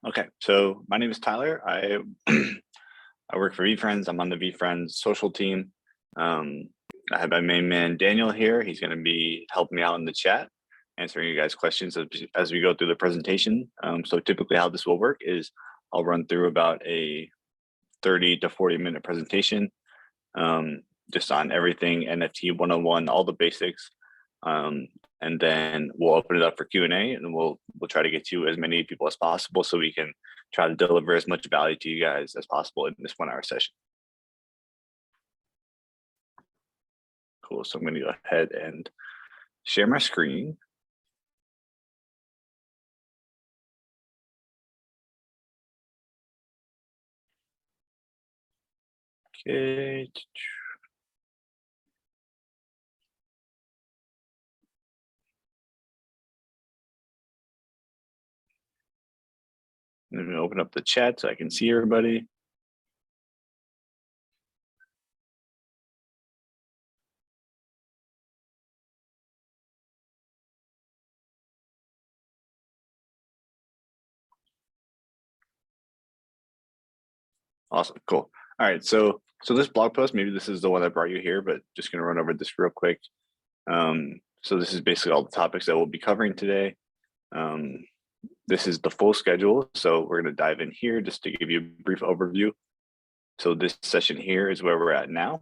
Okay, so my name is Tyler. I I work for VeeFriends. I'm on the VeeFriends social team. Um, I have my main man Daniel here. He's going to be helping me out in the chat, answering you guys' questions as we go through the presentation. So typically, how this will work is I'll run through about a 30 to 40-minute presentation, just on everything NFT 101, all the basics. And then we'll open it up for Q&A, and we'll try to get to as many people as possible so we can try to deliver as much value to you guys as possible in this 1 hour session. Cool, so I'm gonna go ahead and share my screen. Okay. I'm gonna open up the chat so I can see everybody. Awesome, cool. All right, so this blog post, maybe this is the one that brought you here, but just gonna run over this real quick. So this is basically all the topics that we'll be covering today. This is the full schedule, so we're gonna dive in here just to give you a brief overview. So this session here is where we're at now.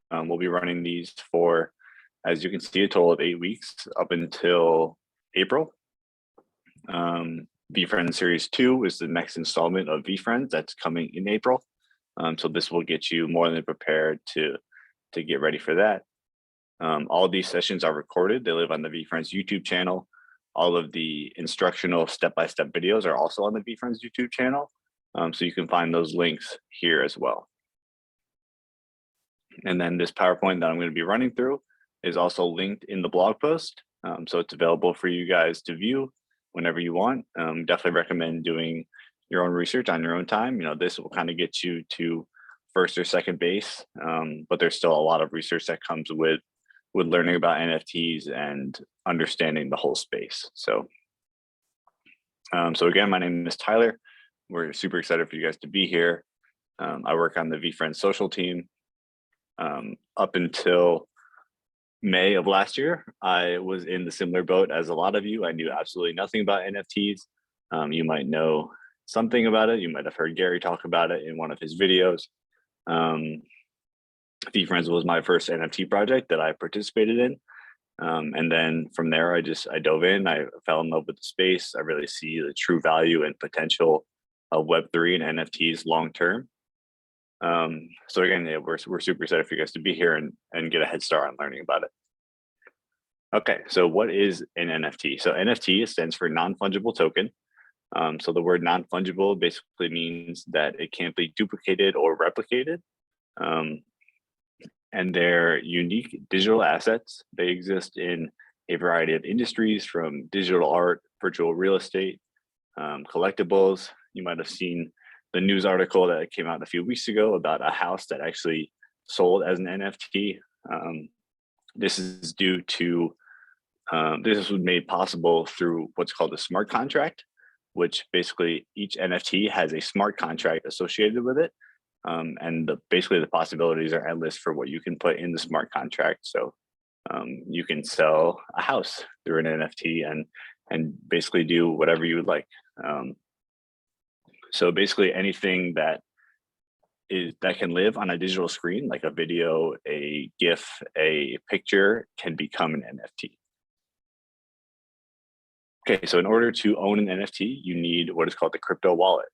We'll be running these for, as you can see, a total of 8 weeks up until April. VeeFriends Series 2 is the next installment of VeeFriends that's coming in April. So this will get you more than prepared to get ready for that. All these sessions are recorded. They live on the VeeFriends YouTube channel. All of the instructional step-by-step videos are also on the VeeFriends YouTube channel. So you can find those links here as well. And then this PowerPoint that I'm going to be running through is also linked in the blog post. So it's available for you guys to view whenever you want. Definitely recommend doing your own research on your own time. You know, this will kind of get you to first or second base, but there's still a lot of research that comes with learning about NFTs and understanding the whole space. So, so again, my name is Tyler. We're super excited for you guys to be here. I work on the VeeFriends social team. Up until May of last year, I was in the similar boat as a lot of you. I knew absolutely nothing about NFTs. You might know something about it. You might have heard Gary talk about it in one of his videos. VeeFriends was my first NFT project that I participated in. And then from there, I dove in, I fell in love with the space. I really see the true value and potential of Web3 and NFTs long-term. So again, yeah, we're super excited for you guys to be here and get a head start on learning about it. Okay, so what is an NFT? So NFT stands for non-fungible token. So the word non-fungible basically means that it can't be duplicated or replicated. And they're unique digital assets. They exist in a variety of industries, from digital art, virtual real estate, collectibles. You might have seen the news article that came out a few weeks ago about a house that actually sold as an NFT. This is due to, this was made possible through what's called a smart contract, which basically each NFT has a smart contract associated with it. And basically the possibilities are endless for what you can put in the smart contract. So you can sell a house through an NFT and basically do whatever you would like. So basically anything that can live on a digital screen, like a video, a GIF, a picture, can become an NFT. Okay, so in order to own an NFT, you need what is called the crypto wallet.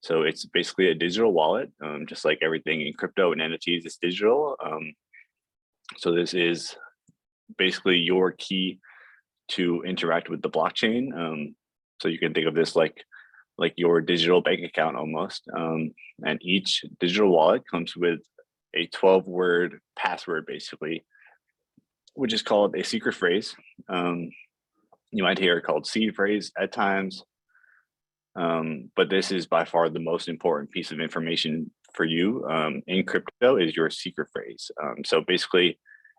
So it's basically a digital wallet, just like everything in crypto and NFTs is digital. So this is basically your key to interact with the blockchain. So you can think of this like your digital bank account almost. And each digital wallet comes with a 12-word password, basically, which is called a secret phrase. You might hear it called seed phrase at times. But this is by far the most important piece of information for you in crypto is your secret phrase. So basically,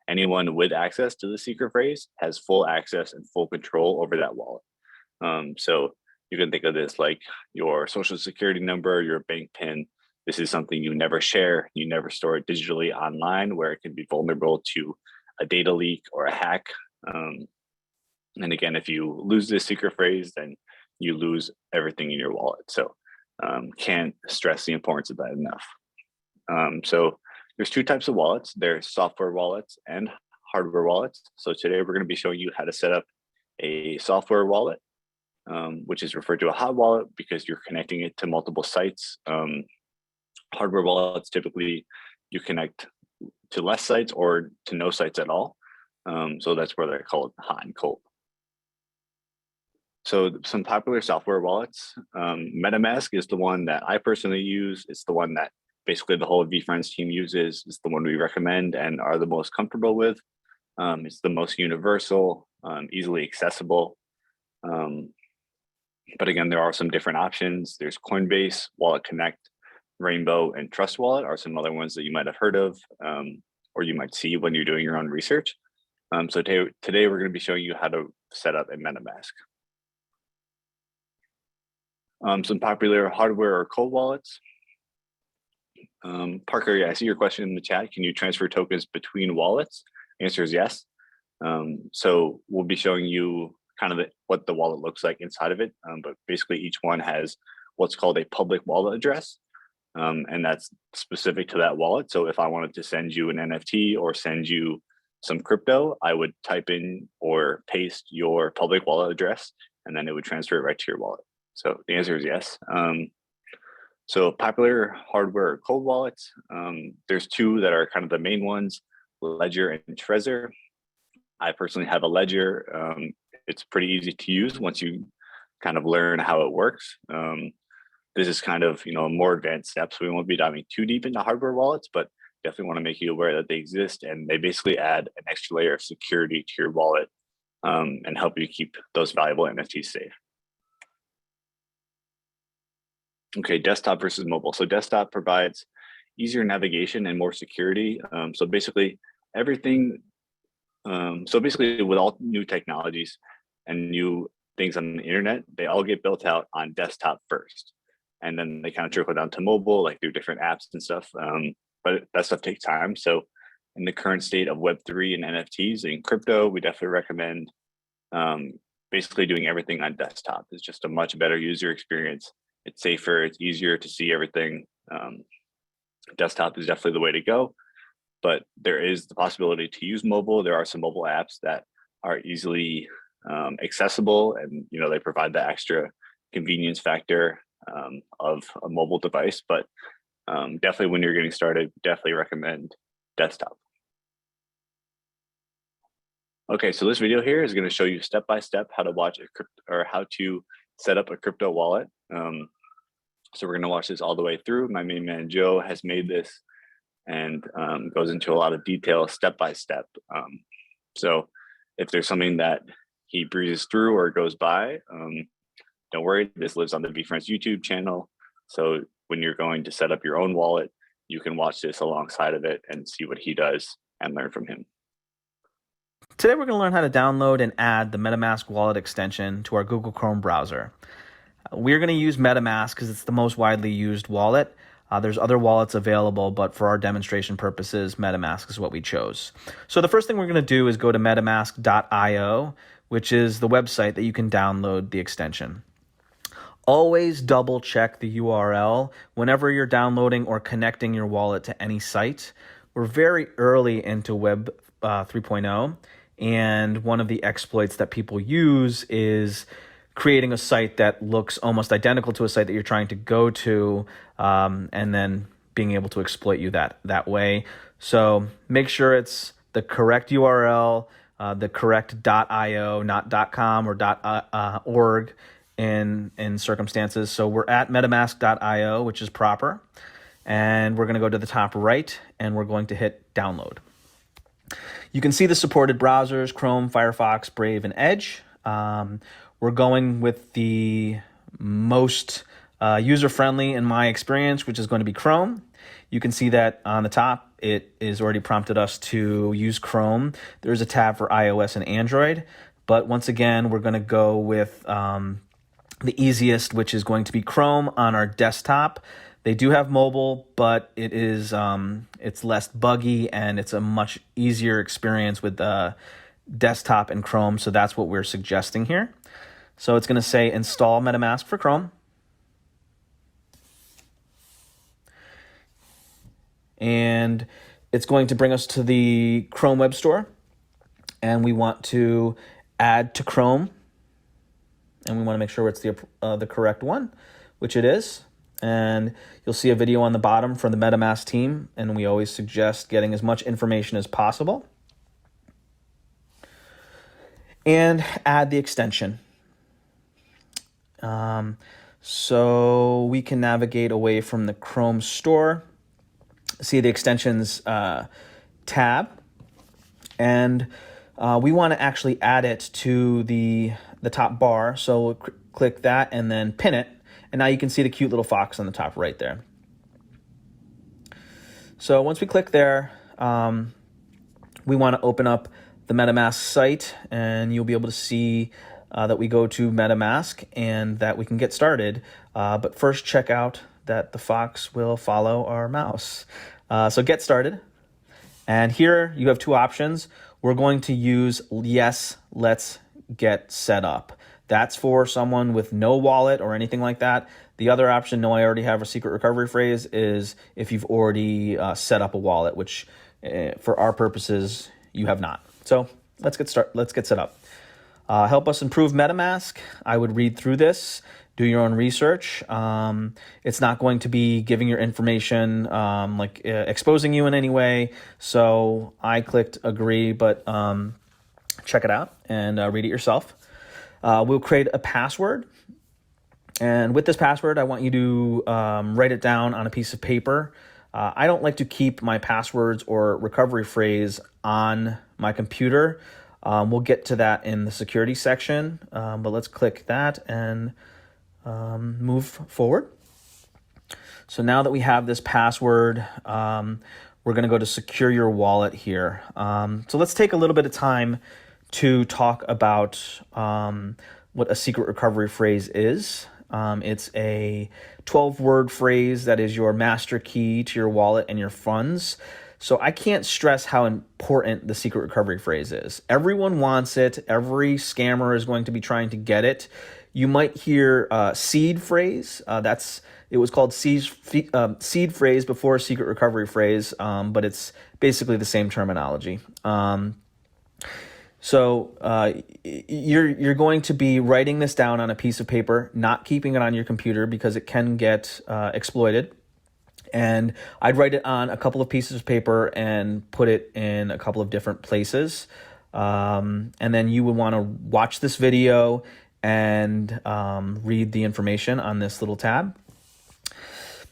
anyone with access to the secret phrase has full access and full control over that wallet. So You can think of this like your social security number, your bank PIN. This is something you never share. You never store it digitally online where it can be vulnerable to a data leak or a hack. And again, if you lose this secret phrase, then you lose everything in your wallet. So can't stress the importance of that enough. So there's two types of wallets. There's software wallets and hardware wallets. So today we're going to be showing you how to set up a software wallet, which is referred to a hot wallet because you're connecting it to multiple sites. Hardware wallets, typically you connect to less sites or to no sites at all. So that's where they're called hot and cold. So some popular software wallets, MetaMask is the one that I personally use. It's the one that basically the whole VeeFriends team uses. It's the one we recommend and are the most comfortable with. It's the most universal, easily accessible. But again, there are some different options. There's Coinbase, Wallet Connect, Rainbow, and Trust Wallet are some other ones that you might have heard of, or you might see when you're doing your own research. So today we're going to be showing you how to set up a MetaMask. Some popular hardware or cold wallets. Parker, yeah, I see your question in the chat. Can you transfer tokens between wallets? The answer is yes. So we'll be showing you kind of what the wallet looks like inside of it. But basically each one has what's called a public wallet address. And that's specific to that wallet. So if I wanted to send you an NFT or send you some crypto, I would type in or paste your public wallet address, and then it would transfer it right to your wallet. So the answer is yes. So popular hardware or cold wallets, there's two that are kind of the main ones, Ledger and Trezor. I personally have a Ledger. It's pretty easy to use once you kind of learn how it works. This is kind of, more advanced steps. We won't be diving too deep into hardware wallets, but definitely want to make you aware that they exist, and they basically add an extra layer of security to your wallet and help you keep those valuable NFTs safe. Okay, desktop versus mobile. So desktop provides easier navigation and more security. So basically everything, with all new technologies and new things on the internet, they all get built out on desktop first. And then they kind of trickle down to mobile, like through different apps and stuff. But that stuff takes time. So in the current state of Web3 and NFTs and crypto, we definitely recommend basically doing everything on desktop. It's just a much better user experience. It's safer, it's easier to see everything. Desktop is definitely the way to go, but there is the possibility to use mobile. There are some mobile apps that are easily accessible, and they provide the extra convenience factor of a mobile device, but definitely when you're getting started, definitely recommend desktop. Okay, so this video here is going to show you step-by-step how to how to set up a crypto wallet. So we're going to watch this all the way through. My main man Joe has made this and goes into a lot of detail step by step. So if there's something that he breezes through or goes by, don't worry, this lives on the VeeFriends YouTube channel. So when you're going to set up your own wallet, you can watch this alongside of it and see what he does and learn from him. Today we're going to learn how to download and add the MetaMask wallet extension to our Google Chrome browser. We're going to use MetaMask because it's the most widely used wallet. There's other wallets available, but for our demonstration purposes, MetaMask is what we chose. So the first thing we're going to do is go to metamask.io, which is the website that you can download the extension. Always double check the URL whenever you're downloading or connecting your wallet to any site. We're very early into Web 3.0, and one of the exploits that people use is creating a site that looks almost identical to a site that you're trying to go to, and then being able to exploit you that way. So make sure it's the correct URL, the correct .io, not .com or .org in circumstances. So we're at metamask.io, which is proper, and we're going to go to the top right, and we're going to hit download. You can see the supported browsers: Chrome, Firefox, Brave, and Edge. We're going with the most user-friendly in my experience, which is going to be Chrome. You can see that on the top, it is already prompted us to use Chrome. There's a tab for iOS and Android, but once again, we're going to go with the easiest, which is going to be Chrome on our desktop. They do have mobile, but it is it's less buggy and it's a much easier experience with desktop and Chrome. So that's what we're suggesting here. So it's going to say install MetaMask for Chrome. And it's going to bring us to the Chrome Web Store. And we want to add to Chrome. And we want to make sure it's the correct one, which it is. And you'll see a video on the bottom from the MetaMask team. And we always suggest getting as much information as possible. And add the extension. So we can navigate away from the Chrome store, see the extensions tab, and we want to actually add it to the top bar. So we'll click that and then pin it. And now you can see the cute little fox on the top right there. So once we click there, we want to open up the MetaMask site, and you'll be able to see that we go to MetaMask and that we can get started. But first, check out that the fox will follow our mouse. So get started. And here you have two options. We're going to use yes, let's get set up. That's for someone with no wallet or anything like that. The other option, no, I already have a secret recovery phrase, is if you've already set up a wallet, which for our purposes, you have not. So let's get set up. Help us improve MetaMask. I would read through this, do your own research. It's not going to be giving your information, exposing you in any way. So I clicked agree, but check it out and read it yourself. We'll create a password. And with this password, I want you to write it down on a piece of paper. I don't like to keep my passwords or recovery phrase on my computer. We'll get to that in the security section, but let's click that and move forward. So now that we have this password, we're going to go to secure your wallet here. So let's take a little bit of time to talk about what a secret recovery phrase is. It's a 12-word phrase that is your master key to your wallet and your funds. So I can't stress how important the secret recovery phrase is. Everyone wants it. Every scammer is going to be trying to get it. You might hear seed phrase. It was called seed phrase before secret recovery phrase, but it's basically the same terminology. So you're going to be writing this down on a piece of paper, not keeping it on your computer because it can get exploited. And I'd write it on a couple of pieces of paper and put it in a couple of different places. And then you would want to watch this video and read the information on this little tab.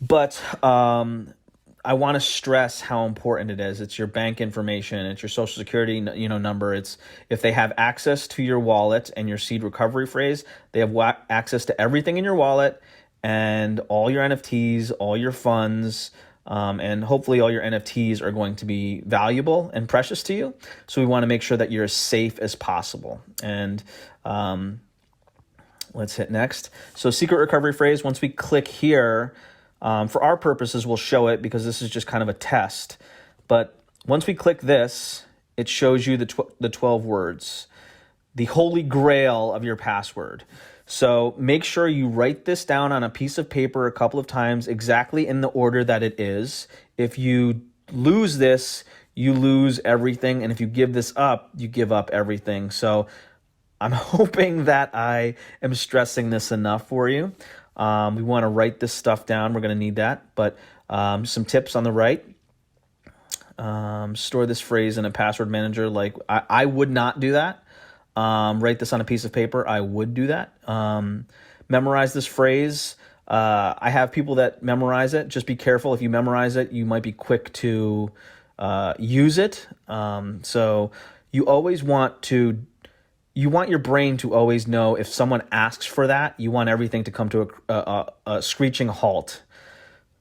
But I want to stress how important it is. It's your bank information. It's your social security number. It's if they have access to your wallet and your seed recovery phrase, they have access to everything in your wallet and all your NFTs, all your funds, and hopefully all your NFTs are going to be valuable and precious to you. So we want to make sure that you're as safe as possible. And let's hit next. So secret recovery phrase, once we click here, for our purposes, we'll show it because this is just kind of a test. But once we click this, it shows you the 12 words, the holy grail of your password. So make sure you write this down on a piece of paper a couple of times exactly in the order that it is. If you lose this, you lose everything. And if you give this up, you give up everything. So I'm hoping that I am stressing this enough for you. We want to write this stuff down. We're going to need that. But some tips on the right. Store this phrase in a password manager. Like I would not do that. Write this on a piece of paper. I would do that. Memorize this phrase. I have people that memorize it. Just be careful. If you memorize it, you might be quick to use it. So you always want your brain to always know if someone asks for that, you want everything to come to a screeching halt.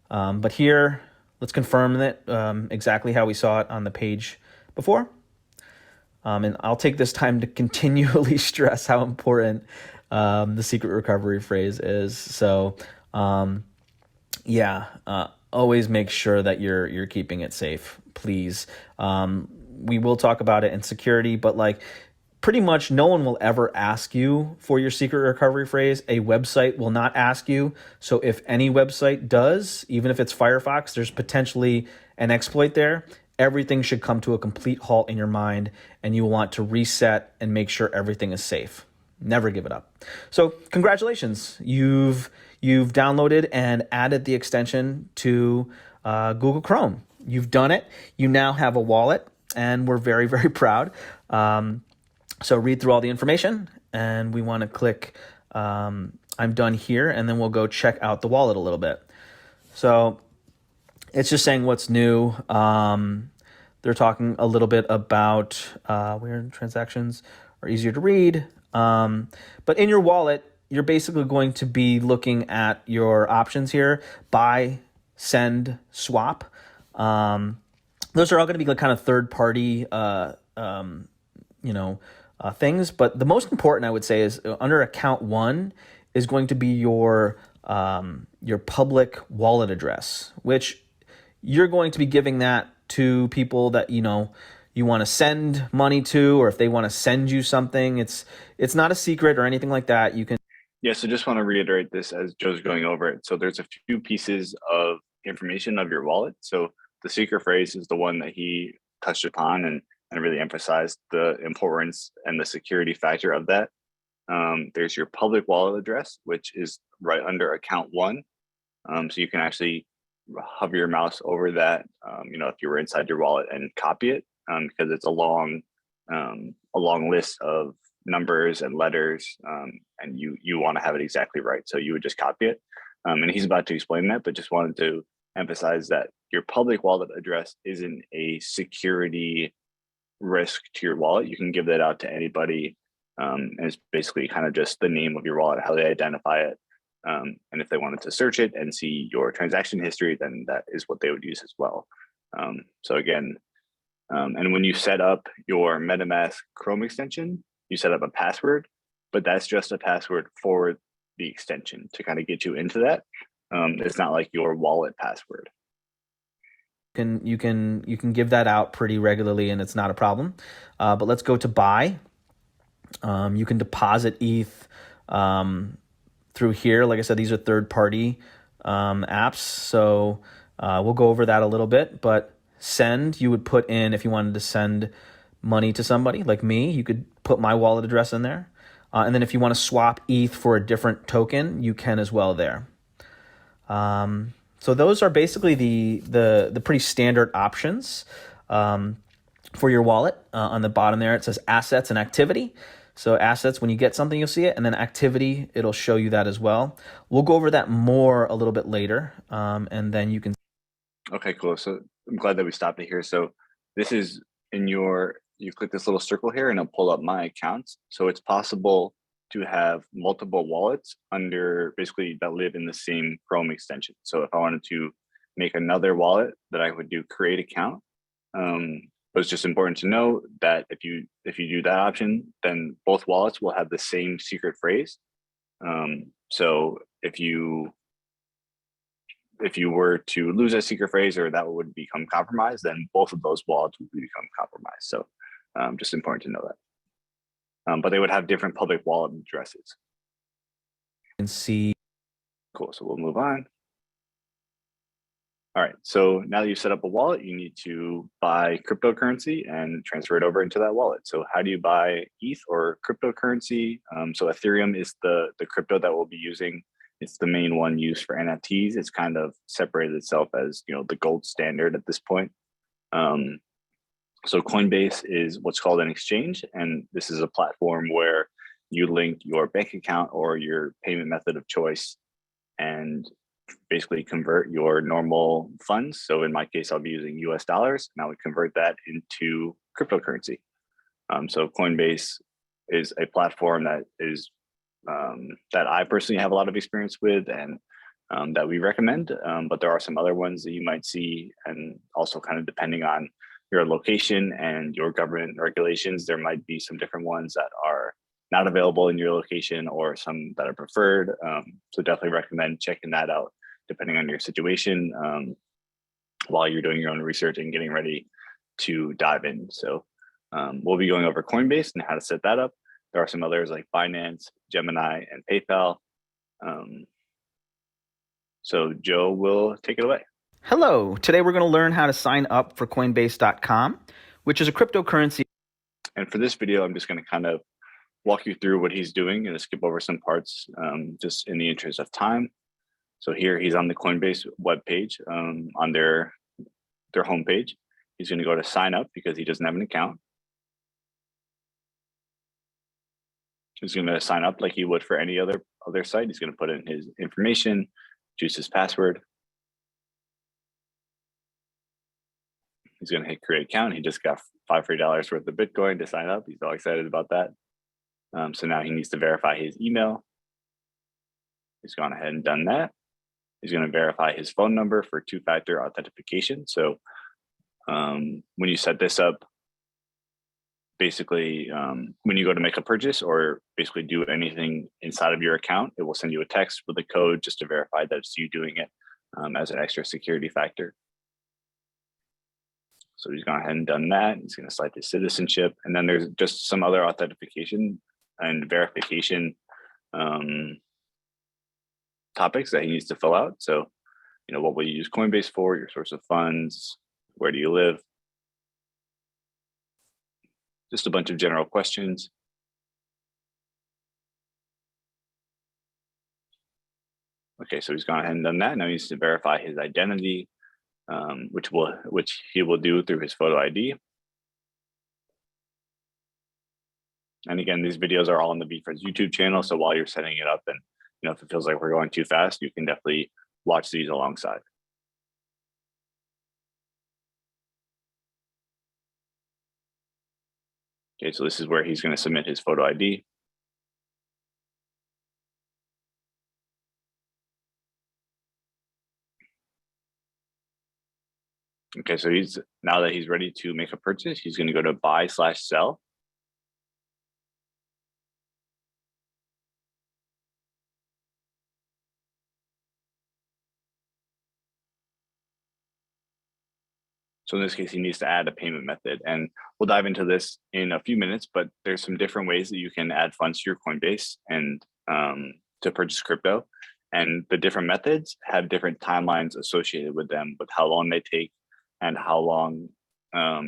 But here, let's confirm it exactly how we saw it on the page before. And I'll take this time to continually stress how important the secret recovery phrase is. So, yeah, always make sure that you're keeping it safe, please. We will talk about it in security, but like pretty much no one will ever ask you for your secret recovery phrase. A website will not ask you. So if any website does, even if it's Firefox, there's potentially an exploit there. Everything should come to a complete halt in your mind, and you want to reset and make sure everything is safe. Never give it up. So congratulations, you've downloaded and added the extension to Google Chrome. You've done it. You now have a wallet, and we're very, very proud. So read through all the information, and we want to click I'm done here, and then we'll go check out the wallet a little bit. So it's just saying what's new. They're talking a little bit about where transactions are easier to read. But in your wallet, you're basically going to be looking at your options here: buy, send, swap. Those are all going to be like kind of third-party, things. But the most important, I would say, is under account one is going to be your public wallet address, which you're going to be giving that to people that you want to send money to, or if they want to send you something. It's not a secret or anything like that. You can. Yeah, so just want to reiterate this as Joe's going over it. So there's a few pieces of information of your wallet. So the secret phrase is the one that he touched upon and really emphasized the importance and the security factor of that. There's your public wallet address, which is right under account one. So you can actually hover your mouse over that, if you were inside your wallet, and copy it, because it's a long list of numbers and letters, and you want to have it exactly right. So you would just copy it. And he's about to explain that, but just wanted to emphasize that your public wallet address isn't a security risk to your wallet. You can give that out to anybody. And it's basically kind of just the name of your wallet, how they identify it. And if they wanted to search it and see your transaction history, then that is what they would use as well. So again, and when you set up your MetaMask Chrome extension, you set up a password, but that's just a password for the extension to kind of get you into that. It's not like your wallet password. You can give that out pretty regularly, and it's not a problem. But let's go to buy. You can deposit ETH through here. Like I said, these are third-party apps, so we'll go over that a little bit. But send, you would put in, if you wanted to send money to somebody like me, you could put my wallet address in there. And then if you want to swap ETH for a different token, you can as well there. So those are basically the pretty standard options for your wallet. On the bottom there, it says assets and activity. So assets, when you get something, you'll see it. And then activity, it'll show you that as well. We'll go over that more a little bit later. And then you can. Okay, cool. So I'm glad that we stopped it here. So this is you click this little circle here and it'll pull up my accounts. So it's possible to have multiple wallets under basically that live in the same Chrome extension. So if I wanted to make another wallet, that I would do create account. But it's just important to know that if you do that option, then both wallets will have the same secret phrase. So if you were to lose a secret phrase or that would become compromised, then both of those wallets would become compromised. So just important to know that. But they would have different public wallet addresses. You can see. Cool. So we'll move on. All right. So now that you've set up a wallet, you need to buy cryptocurrency and transfer it over into that wallet. So how do you buy ETH or cryptocurrency? So Ethereum is the crypto that we'll be using. It's the main one used for NFTs. It's kind of separated itself as the gold standard at this point. So Coinbase is what's called an exchange, and this is a platform where you link your bank account or your payment method of choice and basically convert your normal funds. So in my case, I'll be using US dollars, and I would convert that into cryptocurrency. So Coinbase is a platform that is that I personally have a lot of experience with and that we recommend. But there are some other ones that you might see, and also kind of depending on your location and your government regulations, there might be some different ones that are not available in your location or some that are preferred. So definitely recommend checking that out depending on your situation while you're doing your own research and getting ready to dive in. So we'll be going over Coinbase and how to set that up. There are some others like Binance, Gemini, and PayPal. So Joe will take it away. Hello. Today we're going to learn how to sign up for Coinbase.com, which is a cryptocurrency. And for this video, I'm just going to kind of walk you through what he's doing and skip over some parts just in the interest of time. So here he's on the Coinbase webpage on their homepage. He's going to go to sign up because he doesn't have an account. He's going to sign up like he would for any other site. He's going to put in his information, choose his password. He's going to hit create account. He just got $5 free worth of Bitcoin to sign up. He's all excited about that. So now he needs to verify his email. He's gone ahead and done that. He's going to verify his phone number for two-factor authentication. So when you set this up, basically when you go to make a purchase or basically do anything inside of your account, it will send you a text with a code just to verify that it's you doing it as an extra security factor. So he's gone ahead and done that. He's going to select his citizenship. And then there's just some other authentication and verification topics that he needs to fill out. So, what will you use Coinbase for? Your source of funds? Where do you live? Just a bunch of general questions. Okay, so he's gone ahead and done that. Now he needs to verify his identity, which he will do through his photo ID. And again, these videos are all on the VeeFriends YouTube channel. So while you're setting it up and if it feels like we're going too fast, you can definitely watch these alongside. Okay, so this is where he's going to submit his photo ID. Okay, so now that he's ready to make a purchase, he's going to go to buy/sell. So in this case, he needs to add a payment method, and we'll dive into this in a few minutes, but there's some different ways that you can add funds to your Coinbase and to purchase crypto. And the different methods have different timelines associated with them, with how long they take and how long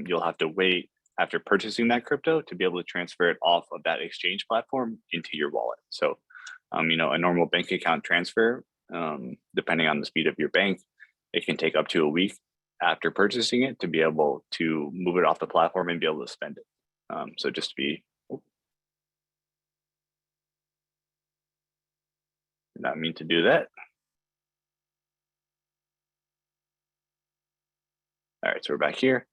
you'll have to wait after purchasing that crypto to be able to transfer it off of that exchange platform into your wallet. So, a normal bank account transfer, depending on the speed of your bank, it can take up to a week after purchasing it to be able to move it off the platform and be able to spend it. So just to be, did not mean to do that. All right, so we're back here.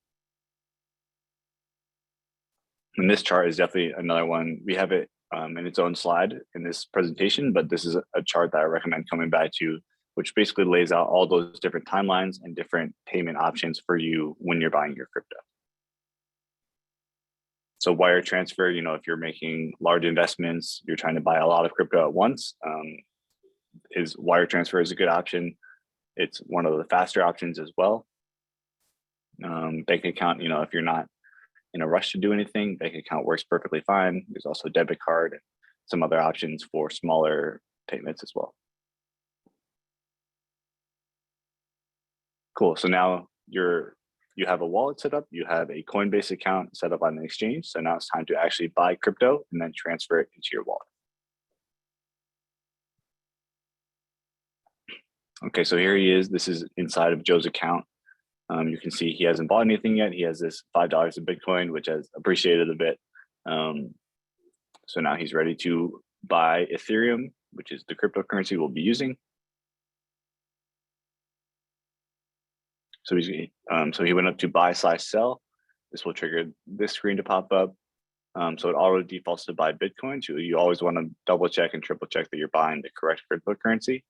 And this chart is definitely another one. We have it in its own slide in this presentation, but this is a chart that I recommend coming back to, which basically lays out all those different timelines and different payment options for you when you're buying your crypto. So wire transfer, if you're making large investments, you're trying to buy a lot of crypto at once, wire transfer is a good option. It's one of the faster options as well. Bank account, if you're not in a rush to do anything, bank account works perfectly fine. There's also debit card and some other options for smaller payments as well. Cool. So now you have a wallet set up, you have a Coinbase account set up on an exchange. So now it's time to actually buy crypto and then transfer it into your wallet. Okay, so here he is. This is inside of Joe's account. You can see he hasn't bought anything yet. He has this $5 of Bitcoin, which has appreciated a bit. So now he's ready to buy Ethereum, which is the cryptocurrency we'll be using. So he went up to buy/sell. This will trigger this screen to pop up. So it auto defaults to buy Bitcoin. So you always want to double check and triple check that you're buying the correct cryptocurrency.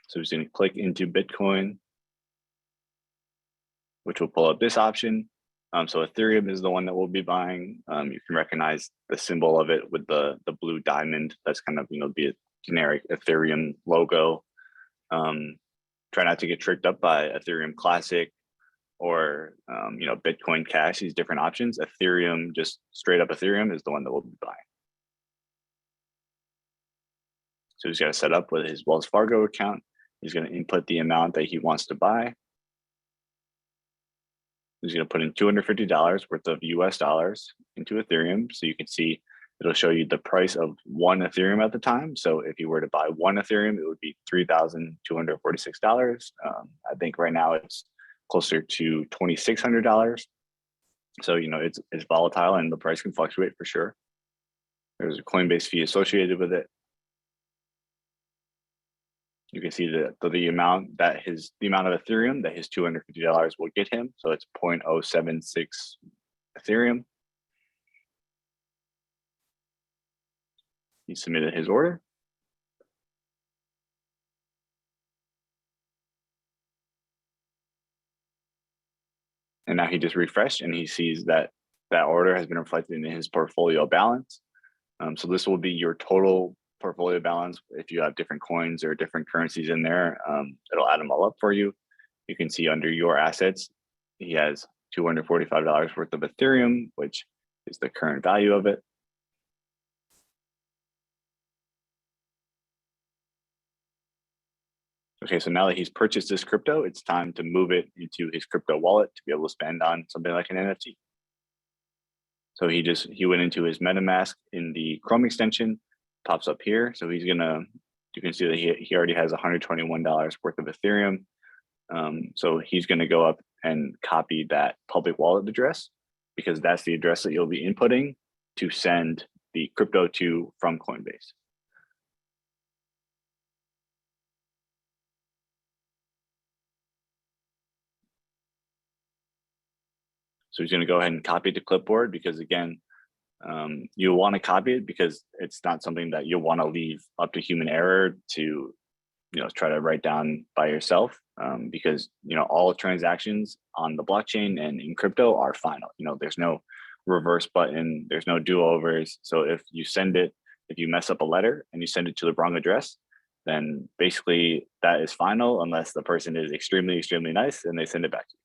So he's going to click into Bitcoin, which will pull up this option. So Ethereum is the one that we'll be buying. You can recognize the symbol of it with the blue diamond. That's kind of, the generic Ethereum logo. Try not to get tricked up by Ethereum Classic or Bitcoin Cash, these different options. Ethereum, just straight up Ethereum, is the one that we'll be buying. So he's got to set up with his Wells Fargo account. He's going to input the amount that he wants to buy. He's going to put in $250 worth of US dollars into Ethereum. So you can see it'll show you the price of one Ethereum at the time. So if you were to buy one Ethereum, it would be $3,246. I think right now it's closer to $2,600. So, it's volatile and the price can fluctuate for sure. There's a Coinbase fee associated with it. You can see the amount of Ethereum that his $250 will get him. So it's 0.076 Ethereum. He submitted his order. And now he just refreshed and he sees that order has been reflected in his portfolio balance. So this will be your total portfolio balance. If you have different coins or different currencies in there, it'll add them all up for you. You can see under your assets, he has $245 worth of Ethereum, which is the current value of it. Okay, so now that he's purchased this crypto, it's time to move it into his crypto wallet to be able to spend on something like an NFT. So he went into his MetaMask in the Chrome extension, pops up here. So you can see that he already has $121 worth of Ethereum. So he's going to go up and copy that public wallet address, because that's the address that you'll be inputting to send the crypto to from Coinbase. So he's going to go ahead and copy it to clipboard, because again, you want to copy it because it's not something that you'll want to leave up to human error to try to write down by yourself, because all transactions on the blockchain and in crypto are final. There's no reverse button, there's no do-overs. So if you mess up a letter and you send it to the wrong address, then basically that is final, unless the person is extremely, extremely nice and they send it back to you.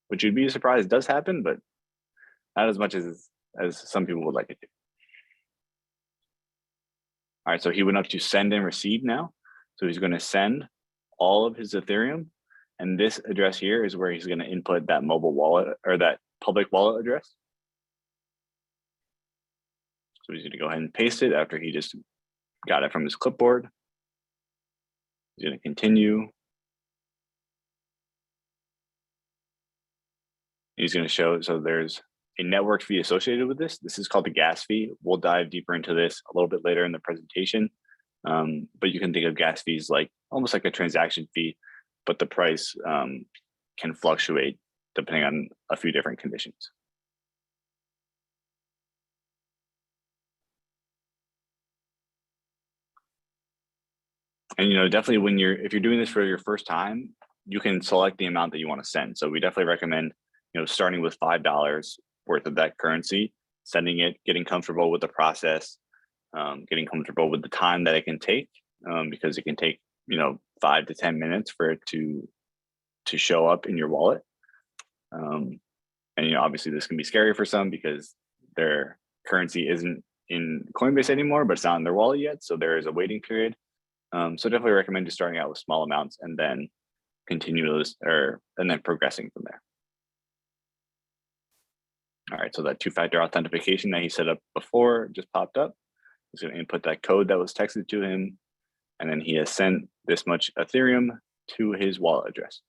Which you'd be surprised does happen, but not as much as some people would like it to. All right, so he went up to send and receive now. So he's going to send all of his Ethereum, and this address here is where he's going to input that mobile wallet or that public wallet address. So he's going to go ahead and paste it after he just got it from his clipboard. He's going to continue. He's going to show, so there's a network fee associated with this. This is called the gas fee. We'll dive deeper into this a little bit later in the presentation. But you can think of gas fees like almost like a transaction fee, but the price can fluctuate depending on a few different conditions. And definitely if you're doing this for your first time, you can select the amount that you want to send. So we definitely recommend starting with $5 worth of that currency, sending it, getting comfortable with the process, getting comfortable with the time that it can take, because it can take 5 to 10 minutes for it to show up in your wallet. And obviously this can be scary for some because their currency isn't in Coinbase anymore, but it's not in their wallet yet, so there is a waiting period. So definitely recommend just starting out with small amounts and then and then progressing from there. All right, so that two-factor authentication that he set up before just popped up. He's going to input that code that was texted to him, and then he has sent this much Ethereum to his wallet address.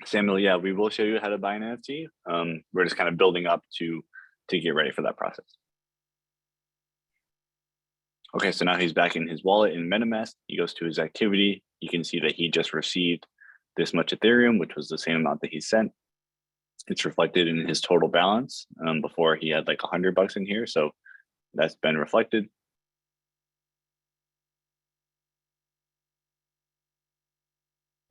Samuel, yeah, we will show you how to buy an NFT. We're just kind of building up to get ready for that process. Okay, so now he's back in his wallet in MetaMask. He goes to his activity. You can see that he just received this much Ethereum, which was the same amount that he sent. It's reflected in his total balance. Before he had like $100 in here, so that's been reflected.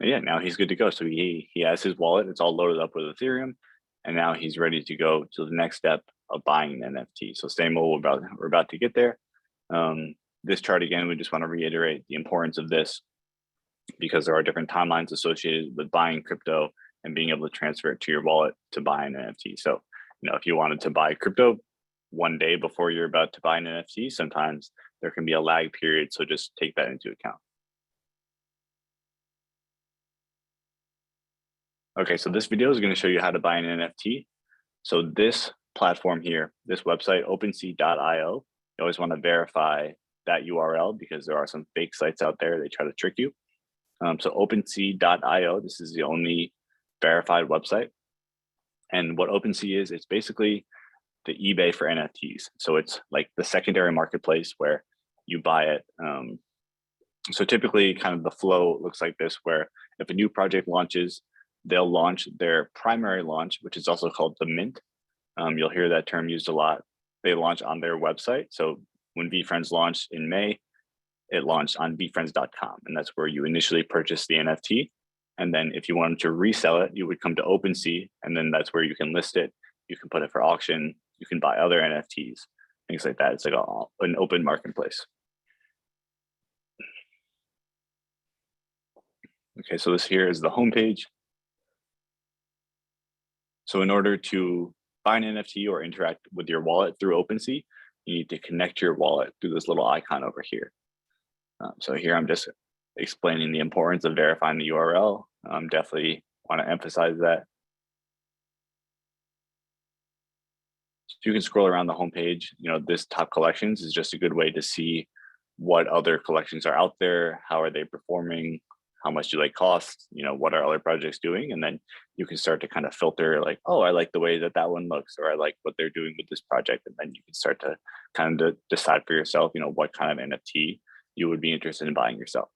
And yeah, now he's good to go. So he has his wallet. It's all loaded up with Ethereum, and now he's ready to go to the next step of buying an NFT. So same old, we're about to get there. This chart again, we just want to reiterate the importance of this because there are different timelines associated with buying crypto and being able to transfer it to your wallet to buy an NFT. So, if you wanted to buy crypto one day before you're about to buy an NFT, sometimes there can be a lag period. So just take that into account. Okay, so this video is going to show you how to buy an NFT. So this platform here, this website, OpenSea.io, you always want to verify that URL because there are some fake sites out there. They try to trick you. So OpenSea.io, this is the only verified website. And what OpenSea is, it's basically the eBay for NFTs. So it's like the secondary marketplace where you buy it. So typically kind of the flow looks like this, where if a new project launches, they'll launch their primary launch, which is also called the mint. You'll hear that term used a lot. They launch on their website. So when VeeFriends launched in May, it launched on VeeFriends.com, and that's where you initially purchase the NFT. And then if you wanted to resell it, you would come to OpenSea, and then that's where you can list it. You can put it for auction. You can buy other NFTs, things like that. It's like an open marketplace. Okay, so this here is the homepage. So in order to buy an NFT or interact with your wallet through OpenSea, you need to connect your wallet through this little icon over here. So here I'm just explaining the importance of verifying the URL. Definitely want to emphasize that. So you can scroll around the homepage. This top collections is just a good way to see what other collections are out there. How are they performing? How much do they cost? What are other projects doing? And then you can start to kind of filter like, oh, I like the way that one looks, or I like what they're doing with this project. And then you can start to kind of decide for yourself, what kind of NFT you would be interested in buying yourself.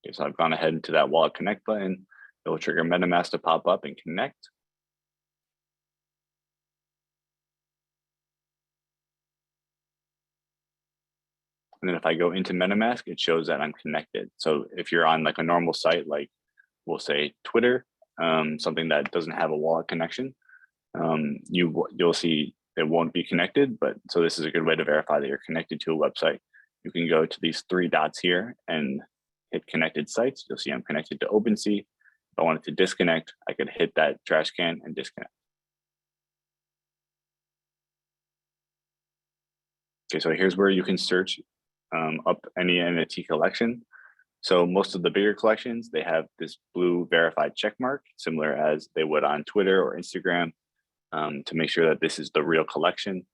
Okay, so I've gone ahead into that wallet connect button. It will trigger MetaMask to pop up and connect. And then if I go into MetaMask, it shows that I'm connected. So if you're on like a normal site, like we'll say Twitter, something that doesn't have a wallet connection, you'll see it won't be connected. But so this is a good way to verify that you're connected to a website. You can go to these three dots here and hit connected sites. You'll see I'm connected to OpenSea. If I wanted to disconnect, I could hit that trash can and disconnect. Okay, so here's where you can search up any NFT collection. So most of the bigger collections, they have this blue verified check mark, similar as they would on Twitter or Instagram, to make sure that this is the real collection.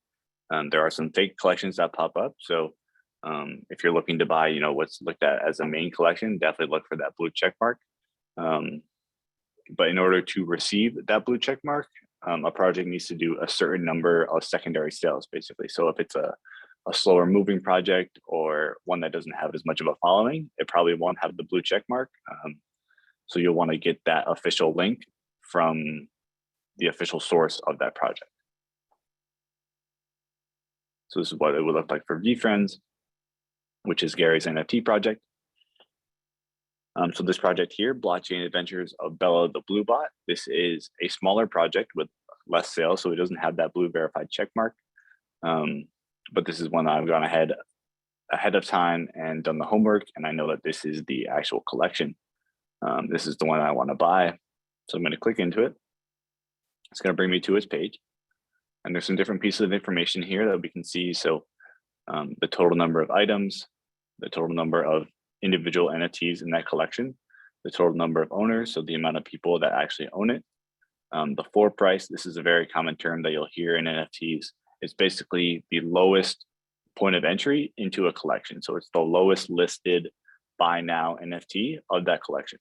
There are some fake collections that pop up. So if you're looking to buy, what's looked at as a main collection, definitely look for that blue check mark. But in order to receive that blue check mark, a project needs to do a certain number of secondary sales, basically. So if it's a slower moving project or one that doesn't have as much of a following, it probably won't have the blue check mark. So you'll want to get that official link from the official source of that project. So this is what it would look like for VeeFriends, which is Gary's NFT project. So this project here, Blockchain Adventures of Bella the Blue Bot, this is a smaller project with less sales, so it doesn't have that blue verified check mark. But this is one that I've gone ahead of time and done the homework, and I know that this is the actual collection. This is the one I want to buy. So I'm going to click into it. It's going to bring me to its page. And there's some different pieces of information here that we can see. So the total number of items, the total number of individual NFTs in that collection, the total number of owners, so the amount of people that actually own it, the floor price. This is a very common term that you'll hear in NFTs. It's basically the lowest point of entry into a collection. So it's the lowest listed buy now NFT of that collection.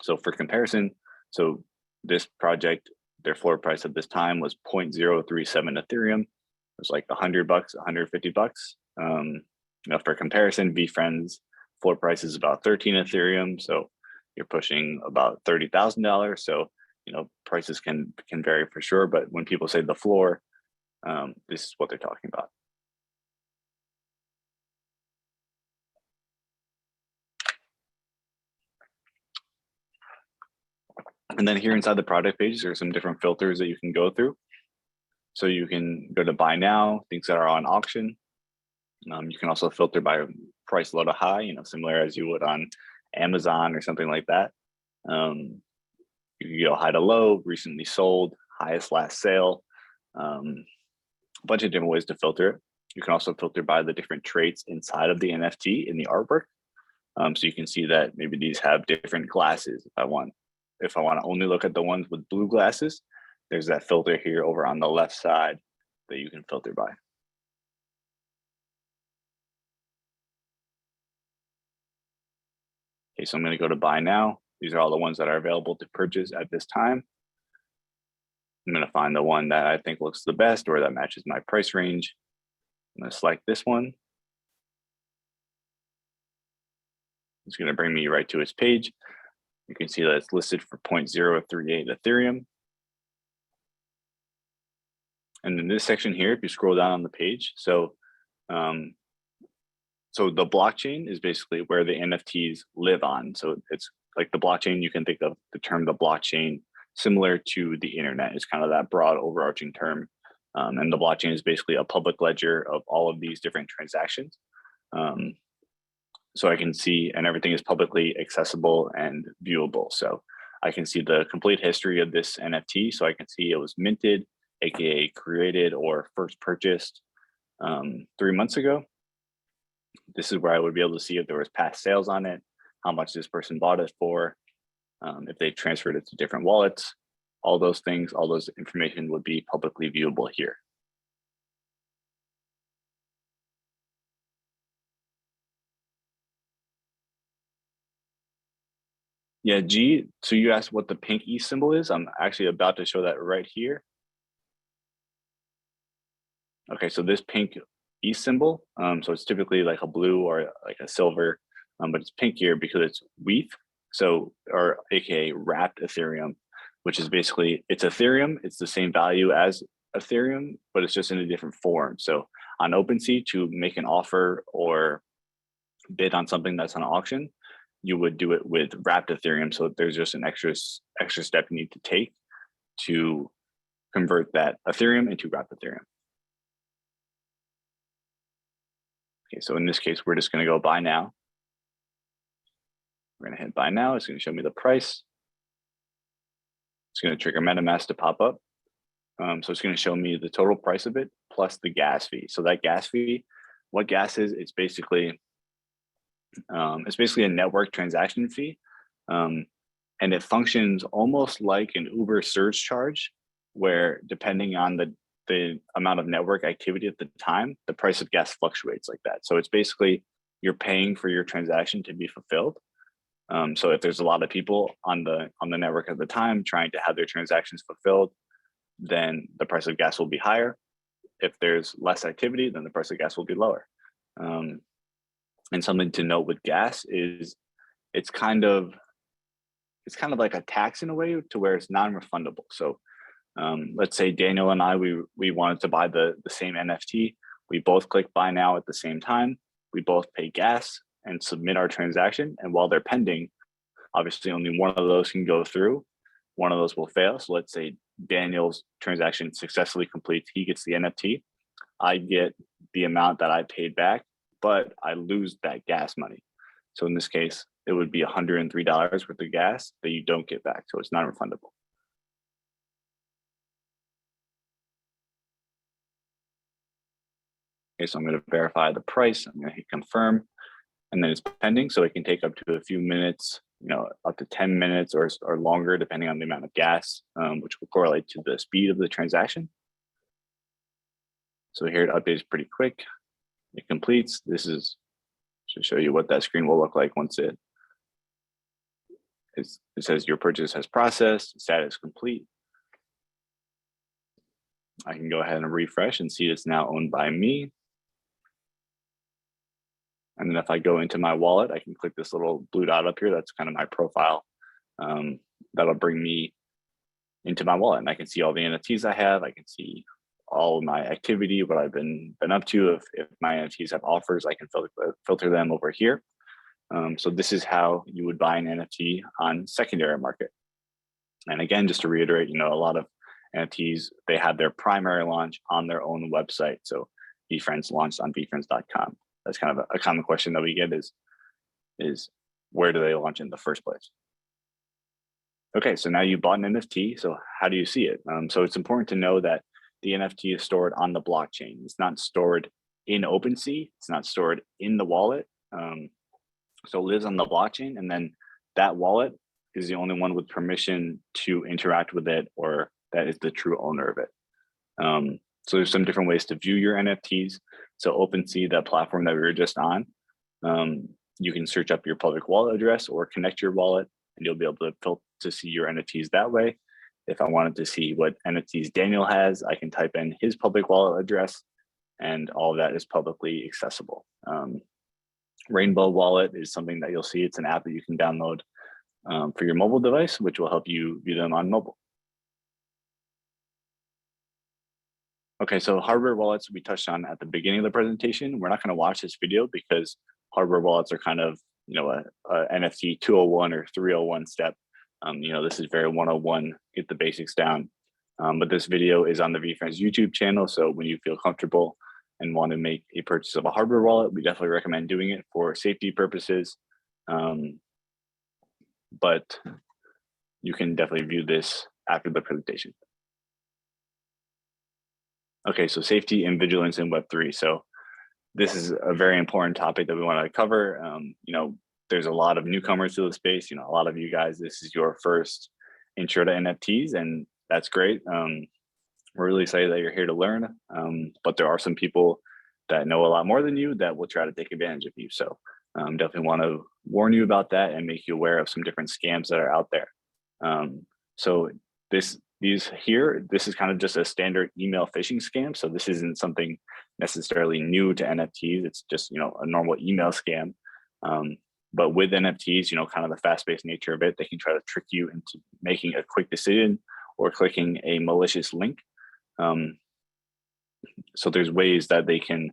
So for comparison, so this project, their floor price at this time was 0.037 Ethereum. It was like $100, $150. For comparison, VeeFriends floor price is about 13 Ethereum. So you're pushing about $30,000. So, prices can vary for sure. But when people say the floor, this is what they're talking about. And then here inside the product page, there are some different filters that you can go through. So you can go to buy now, things that are on auction. You can also filter by price low to high, similar as you would on Amazon or something like that. You can go high to low, recently sold, highest last sale, a bunch of different ways to filter it. You can also filter by the different traits inside of the NFT in the artwork. So you can see that maybe these have different glasses. If I want to only look at the ones with blue glasses, there's that filter here over on the left side that you can filter by. Okay, so I'm going to go to buy now. These are all the ones that are available to purchase at this time. I'm going to find the one that I think looks the best or that matches my price range. I'm going to select this one. It's going to bring me right to its page. You can see that it's listed for 0.038 Ethereum. And in this section here, if you scroll down on the page, so the blockchain is basically where the NFTs live on. So it's like the blockchain, you can think of the term the blockchain similar to the internet. Is kind of that broad overarching term. And the blockchain is basically a public ledger of all of these different transactions. So I can see, and everything is publicly accessible and viewable. So I can see the complete history of this NFT. So I can see it was minted, aka created or first purchased 3 months ago. This is where I would be able to see if there was past sales on it, how much this person bought it for, if they transferred it to different wallets. All those things, all those information would be publicly viewable here. Yeah, G, so you asked what the pink E symbol is. I'm actually about to show that right here. Okay, so this pink E symbol, so it's typically like a blue or like a silver, but it's pink here because it's WETH, so, or aka wrapped Ethereum, which is basically, it's Ethereum, it's the same value as Ethereum, but it's just in a different form. So on OpenSea, to make an offer or bid on something that's on auction, you would do it with wrapped Ethereum. So there's just an extra step you need to take to convert that Ethereum into wrapped Ethereum. Okay, so in this case, we're just going to go buy now. We're going to hit buy now. It's going to show me the price. It's going to trigger MetaMask to pop up. So it's going to show me the total price of it plus the gas fee. So that gas fee, what gas is, it's basically a network transaction fee. And it functions almost like an Uber surge charge, where depending on the amount of network activity at the time, the price of gas fluctuates like that. So it's basically, you're paying for your transaction to be fulfilled. So if there's a lot of people on the network at the time trying to have their transactions fulfilled, then the price of gas will be higher. If there's less activity, then the price of gas will be lower. And something to note with gas is it's kind of like a tax in a way, to where it's non-refundable. So let's say Daniel and I, we wanted to buy the same NFT. We both click buy now at the same time. We both pay gas and submit our transaction. And while they're pending, obviously only one of those can go through. One of those will fail. So let's say Daniel's transaction successfully completes. He gets the NFT. I get the amount that I paid back, but I lose that gas money. So in this case, it would be $103 worth of gas that you don't get back. So it's non-refundable. Okay, so I'm going to verify the price. I'm going to hit confirm, and then it's pending. So it can take up to a few minutes, up to 10 minutes or longer, depending on the amount of gas, which will correlate to the speed of the transaction. So here it updates pretty quick. It completes. This is to show you what that screen will look like once it says your purchase has processed, status complete. I can go ahead and refresh and see it's now owned by me. And then if I go into my wallet, I can click this little blue dot up here. That's kind of my profile. That'll bring me into my wallet, and I can see all the NFTs I have. I can see all of my activity, what I've been up to. If my NFTs have offers, I can filter them over here. So this is how you would buy an NFT on secondary market. And again, just to reiterate, a lot of NFTs, they have their primary launch on their own website. So VeeFriends launched on VeeFriends.com. That's kind of a common question that we get is where do they launch in the first place? Okay, so now you bought an NFT. So how do you see it? So it's important to know that the NFT is stored on the blockchain. It's not stored in OpenSea. It's not stored in the wallet. So it lives on the blockchain, and then that wallet is the only one with permission to interact with it, or that is the true owner of it. So there's some different ways to view your NFTs. So OpenSea, that platform that we were just on, you can search up your public wallet address or connect your wallet, and you'll be able to see your NFTs that way. If I wanted to see what NFTs Daniel has, I can type in his public wallet address, and all of that is publicly accessible. Rainbow Wallet is something that you'll see. It's an app that you can download for your mobile device, which will help you view them on mobile. Okay, so hardware wallets we touched on at the beginning of the presentation. We're not going to watch this video because hardware wallets are kind of, a NFT 201 or 301 step. This is very 101, get the basics down. But this video is on the VeeFriends YouTube channel. So when you feel comfortable and want to make a purchase of a hardware wallet, we definitely recommend doing it for safety purposes. But you can definitely view this after the presentation. Okay, so safety and vigilance in Web3. So this is a very important topic that we want to cover. There's a lot of newcomers to the space. A lot of you guys, this is your first intro to NFTs, and that's great. We're really excited that you're here to learn, but there are some people that know a lot more than you that will try to take advantage of you. So definitely want to warn you about that and make you aware of some different scams that are out there. So this is kind of just a standard email phishing scam. So this isn't something necessarily new to NFTs. It's just, a normal email scam. But with NFTs, kind of the fast-paced nature of it, they can try to trick you into making a quick decision or clicking a malicious link. So there's ways that they can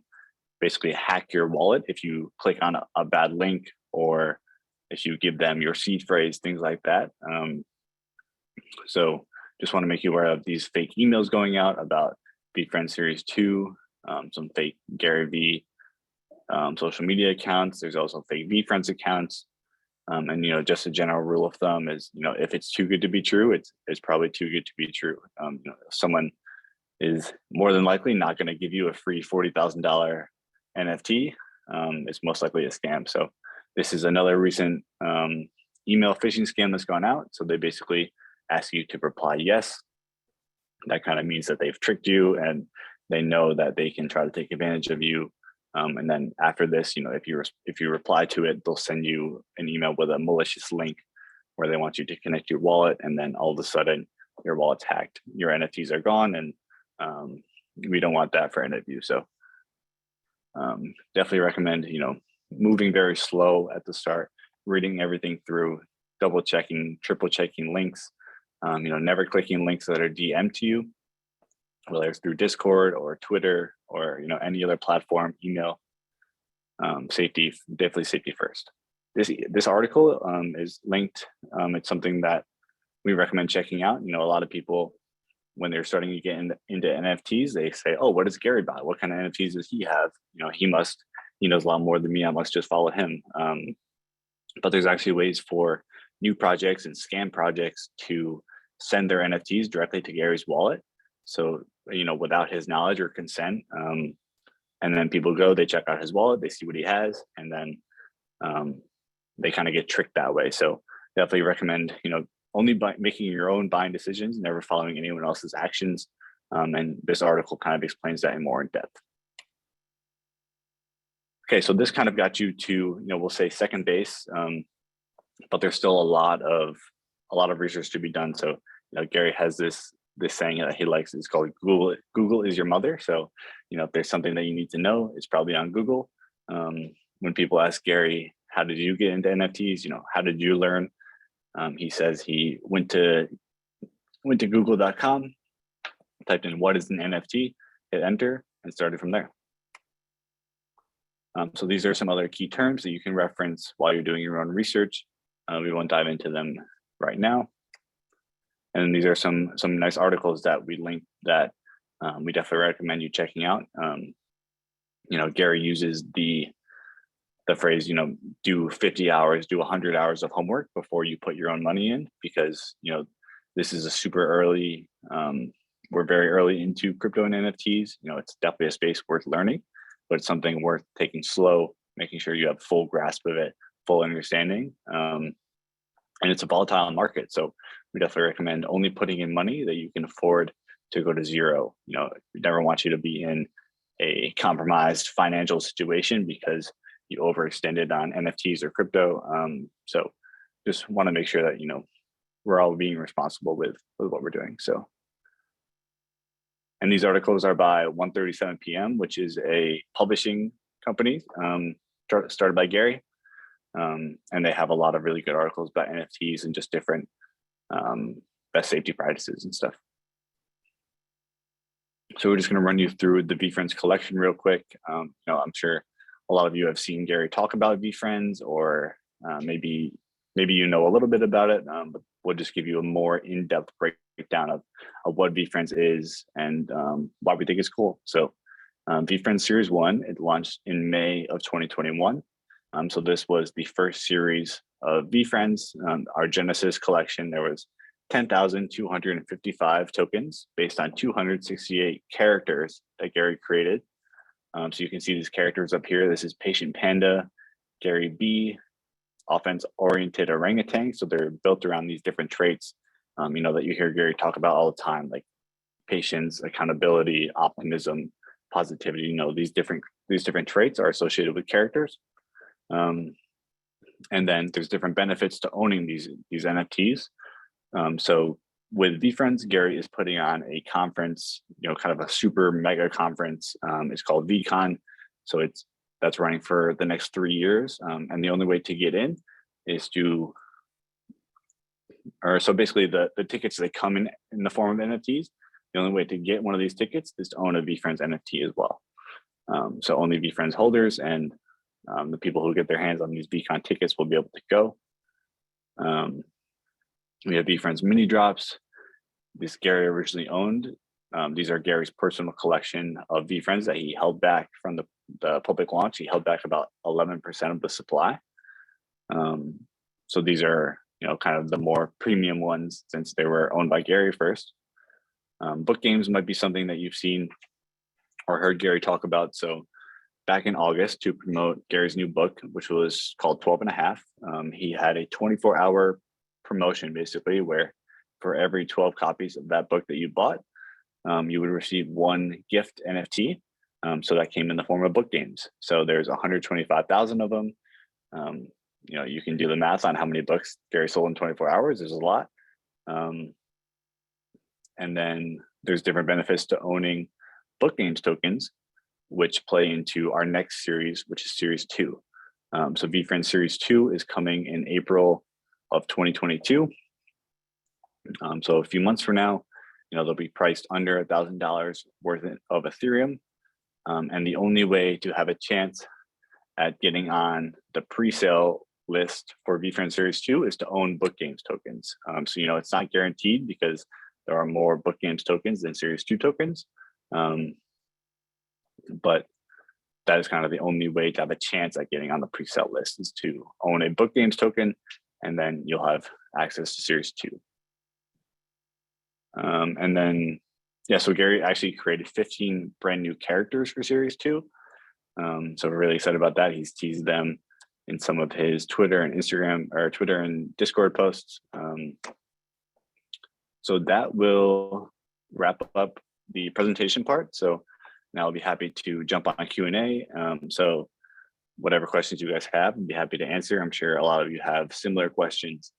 basically hack your wallet if you click on a bad link, or if you give them your seed phrase, things like that. So just want to make you aware of these fake emails going out about VeeFriends Series 2, some fake Gary V social media accounts. There's also fake VeeFriends accounts. And just a general rule of thumb is, if it's too good to be true, it's probably too good to be true. Someone is more than likely not going to give you a free $40,000 NFT. It's most likely a scam. So this is another recent email phishing scam that's gone out. So they basically ask you to reply yes. That kind of means that they've tricked you and they know that they can try to take advantage of you. And then after this, if you reply to it, they'll send you an email with a malicious link where they want you to connect your wallet, and then all of a sudden your wallet's hacked, your NFTs are gone, and we don't want that for any of you. So definitely recommend moving very slow at the start, reading everything through, double checking, triple checking links, never clicking links that are DM'd to you, whether it's through Discord or Twitter or any other platform, email. Definitely safety first. This article is linked. It's something that we recommend checking out. A lot of people, when they're starting to get into NFTs, they say, "Oh, what does Gary buy? What kind of NFTs does he have? He knows a lot more than me. I must just follow him." But there's actually ways for new projects and scam projects to send their NFTs directly to Gary's wallet. So, without his knowledge or consent. And then people go, they check out his wallet, they see what he has, and then they kind of get tricked that way. So definitely recommend, only by making your own buying decisions, never following anyone else's actions. And this article kind of explains that in more in depth. Okay, so this kind of got you to, we'll say second base, but there's still a lot of research to be done. So, Gary has this saying that he likes. It's called Google is your mother. So, if there's something that you need to know, it's probably on Google. when people ask Gary, how did you get into NFTs? How did you learn? He says he went to google.com, typed in what is an NFT, hit enter, and started from there. So these are some other key terms that you can reference while you're doing your own research. We won't dive into them right now. And these are some nice articles that we linked that we definitely recommend you checking out. Gary uses the phrase, do 50 hours, do 100 hours of homework before you put your own money in, because, this is a super early, we're very early into crypto and NFTs. It's definitely a space worth learning, but it's something worth taking slow, making sure you have full grasp of it, full understanding. And it's a volatile market. So we definitely recommend only putting in money that you can afford to go to zero. We never want you to be in a compromised financial situation because you overextended on NFTs or crypto. So just want to make sure that, we're all being responsible with what we're doing. So, and these articles are by 1:37 p.m., which is a publishing company started by Gary. And they have a lot of really good articles about NFTs and just different best safety practices and stuff. So we're just going to run you through the VeeFriends collection real quick. I'm sure a lot of you have seen Gary talk about VeeFriends, or maybe you know a little bit about it, but we'll just give you a more in-depth breakdown of what VeeFriends is and why we think it's cool. So VeeFriends Series 1, it launched in May of 2021. So this was the first series of VeeFriends, our Genesis collection. There was 10,255 tokens based on 268 characters that Gary created. So you can see these characters up here. This is Patient Panda, Gary B, offense-oriented orangutan. So they're built around these different traits, that you hear Gary talk about all the time, like patience, accountability, optimism, positivity. These different traits are associated with characters. And then there's different benefits to owning these NFTs. So with VeeFriends, Gary is putting on a conference, kind of a super mega conference. It's called VeeCon. So that's running for the next 3 years. And the only way to get in is so basically the tickets, they come in the form of NFTs. The only way to get one of these tickets is to own a VeeFriends NFT as well. So only VeeFriends holders and the people who get their hands on these VeeCon tickets will be able to go. We have VeeFriends mini drops. This Gary originally owned. These are Gary's personal collection of VeeFriends that he held back from the public launch. He held back about 11% of the supply. So these are, kind of the more premium ones since they were owned by Gary first. Book games might be something that you've seen or heard Gary talk about. So back in August, to promote Gary's new book, which was called 12 and a half, he had a 24-hour promotion, basically, where for every 12 copies of that book that you bought, you would receive one gift NFT. So that came in the form of book games. So there's 125,000 of them. You can do the math on how many books Gary sold in 24 hours. There's a lot. And then there's different benefits to owning book games tokens, which play into our next series, which is Series 2. So VeeFriends Series 2 is coming in April of 2022. So a few months from now, they'll be priced under $1,000 worth of Ethereum. And the only way to have a chance at getting on the pre-sale list for VeeFriends Series 2 is to own book games tokens. So, it's not guaranteed because there are more book games tokens than Series 2 tokens. But that is kind of the only way to have a chance at getting on the pre-sale list, is to own a book games token, and then you'll have access to Series 2. And then, so Gary actually created 15 brand new characters for Series 2. So we're really excited about that. He's teased them in some of his Twitter and Instagram, or Twitter and Discord posts. So that will wrap up the presentation part. So now I'll be happy to jump on Q&A. So whatever questions you guys have, I'd be happy to answer. I'm sure a lot of you have similar questions.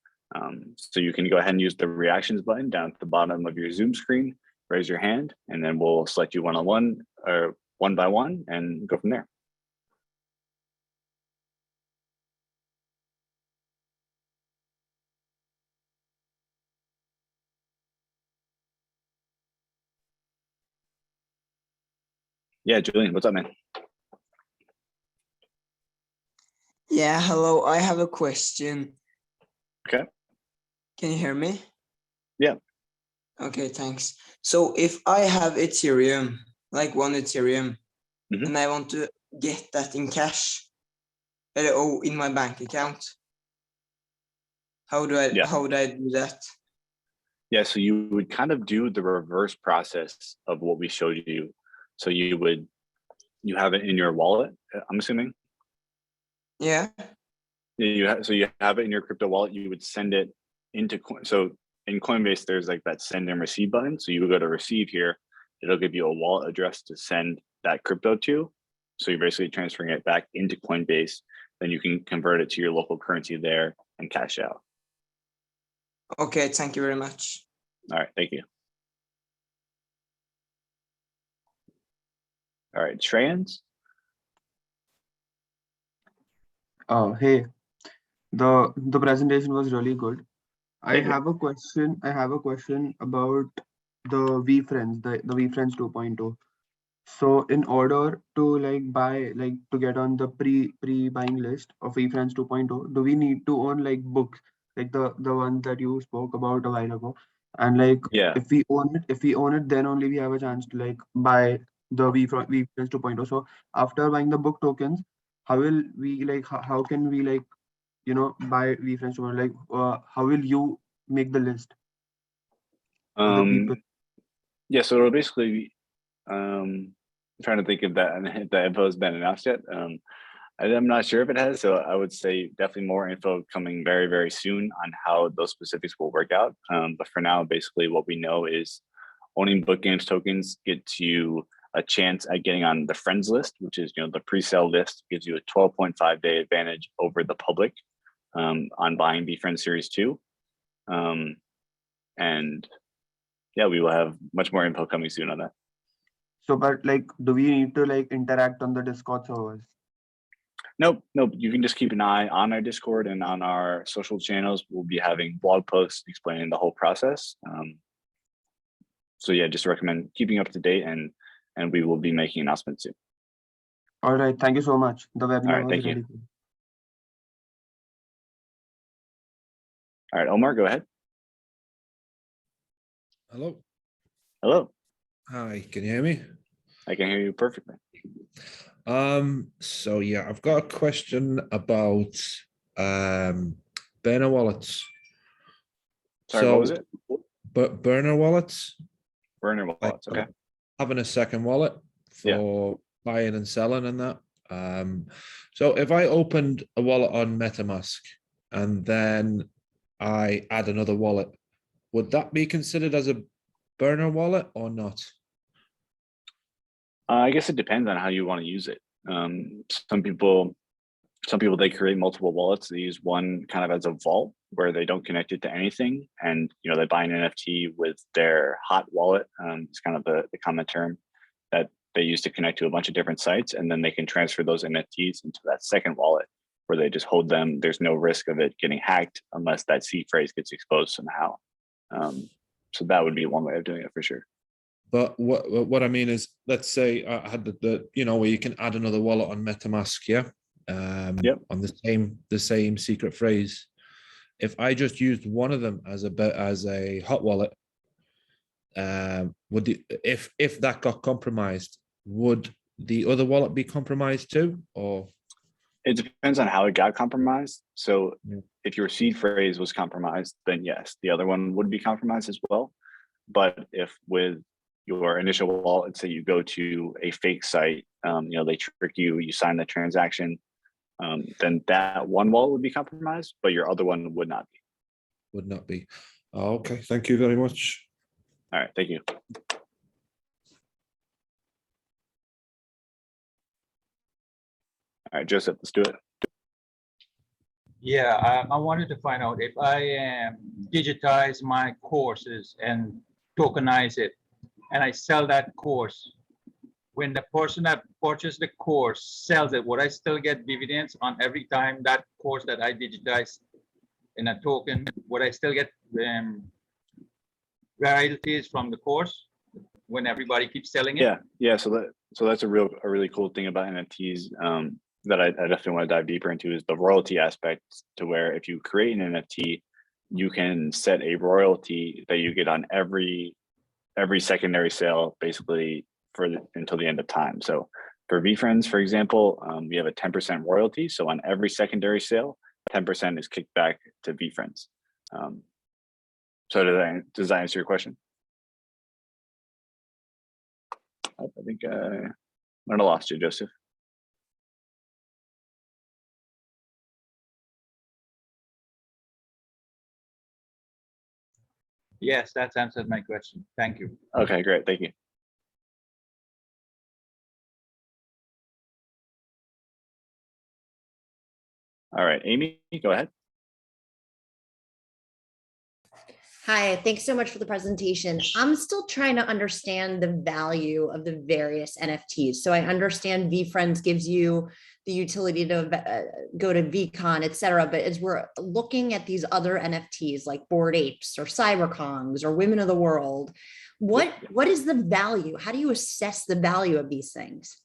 So you can go ahead and use the reactions button down at the bottom of your Zoom screen, raise your hand, and then we'll select you one-on-one or one by one and go from there. Yeah, Julian, what's up, man? Yeah, hello. I have a question. Okay. Can you hear me? Yeah. Okay, thanks. So if I have Ethereum, like one Ethereum, Mhm. and I want to get that in cash, or in my bank account, how do I Yeah. do that? Yeah, so you would kind of do the reverse process of what we showed you. So you have it in your wallet, I'm assuming. Yeah. So you have it in your crypto wallet. You would send it into so in Coinbase, there's like that send and receive button. So you would go to receive here. It'll give you a wallet address to send that crypto to. So you're basically transferring it back into Coinbase. Then you can convert it to your local currency there and cash out. Okay, thank you very much. All right, thank you. All right, Shreyans. Hey, the presentation was really good. I Thank you. have a question. I have a question about the VeeFriends, the VeeFriends 2.0. So in order to to get on the pre-buying list of VeeFriends 2.0, do we need to own like books, like the ones that you spoke about a while ago? And like Yeah. if we own it, then only we have a chance to like buy the VeeFriends 2.0. So after buying the book tokens, how will we how can we buy VeeFriends 2.0? How will you make the list for the people? Yeah, so it'll basically I'm trying to think if that info has been announced yet. I'm not sure if it has, so I would say definitely more info coming very, very soon on how those specifics will work out. But for now, basically what we know is owning Book Games tokens gets you a chance at getting on the friends list, which is the pre-sale list, gives you a 12.5-day advantage over the public on buying VeeFriends Series 2. And yeah, we will have much more info coming soon on that. So, but like, do we need to like interact on the Discord servers? Nope. You can just keep an eye on our Discord and on our social channels. We'll be having blog posts explaining the whole process. So yeah, just recommend keeping up to date, and we will be making announcements soon. All right. Thank you so much. The All webinar right, was thank really you. good. All right, Omar, go ahead. Hello. Hello. Hi, can you hear me? I can hear you perfectly. So yeah, I've got a question about burner wallets. Sorry, what was it? But burner wallets, Burner wallets. Okay. having a second wallet for buying and selling and that. So if I opened a wallet on MetaMask and then I add another wallet, would that be considered as a burner wallet or not? I guess it depends on how you want to use it. Some people they create multiple wallets. They use one kind of as a vault where they don't connect it to anything, and they buy an NFT with their hot wallet. It's kind of the common term that they use to connect to a bunch of different sites, and then they can transfer those NFTs into that second wallet where they just hold them. There's no risk of it getting hacked unless that seed phrase gets exposed somehow. So that would be one way of doing it for sure. But what I mean is, let's say I had the where you can add another wallet on MetaMask, yeah, on the same secret phrase. If I just used one of them as a hot wallet, if that got compromised, would the other wallet be compromised too, or? It depends on how it got compromised. So Yeah. if your seed phrase was compromised, then yes, the other one would be compromised as well. But if with your initial wallet, let's say you go to a fake site, they trick you, you sign the transaction, then that one wallet would be compromised, but your other one would not be. Would not be. Oh, okay, thank you very much. All right, thank you. All right, Joseph, let's do it. Yeah, I wanted to find out if I digitize my courses and tokenize it, and I sell that course. When the person that purchased the course sells it, would I still get dividends on every time that course that I digitize in a token? Would I still get royalties from the course when everybody keeps selling it? Yeah. So So that's a really cool thing about NFTs that I definitely want to dive deeper into is the royalty aspect, to where if you create an NFT, you can set a royalty that you get on every secondary sale, basically until the end of time. So for VeeFriends, for example, we have a 10% royalty. So on every secondary sale, 10% is kicked back to VeeFriends. So does that answer your question? I think I might have lost you, Joseph. Yes, that's answered my question. Thank you. Okay, great. Thank you. All right, Amy, go ahead. Hi, thanks so much for the presentation. I'm still trying to understand the value of the various NFTs. So I understand VeeFriends gives you the utility to go to VCon, et cetera. But as we're looking at these other NFTs like Bored Apes or Cyberkongs or Women of the World, what is the value? How do you assess the value of these things?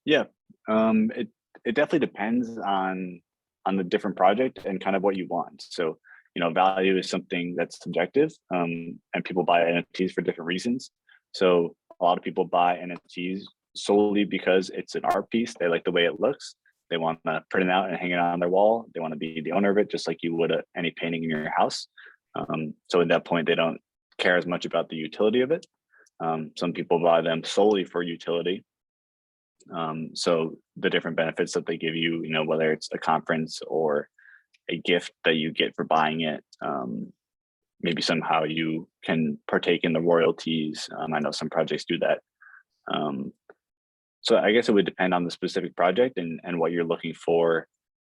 Yeah, it definitely depends on the different project and kind of what you want. So, you know, value is something that's subjective, and people buy NFTs for different reasons. So a lot of people buy NFTs solely because it's an art piece. They like the way it looks. They want to print it out and hang it on their wall. They want to be the owner of it, just like you would any painting in your house. So at that point, they don't care as much about the utility of it. Some people buy them solely for utility. So the different benefits that they give you, you know, whether it's a conference or a gift that you get for buying it, maybe somehow you can partake in the royalties. I know some projects do that. So I guess it would depend on the specific project and what you're looking for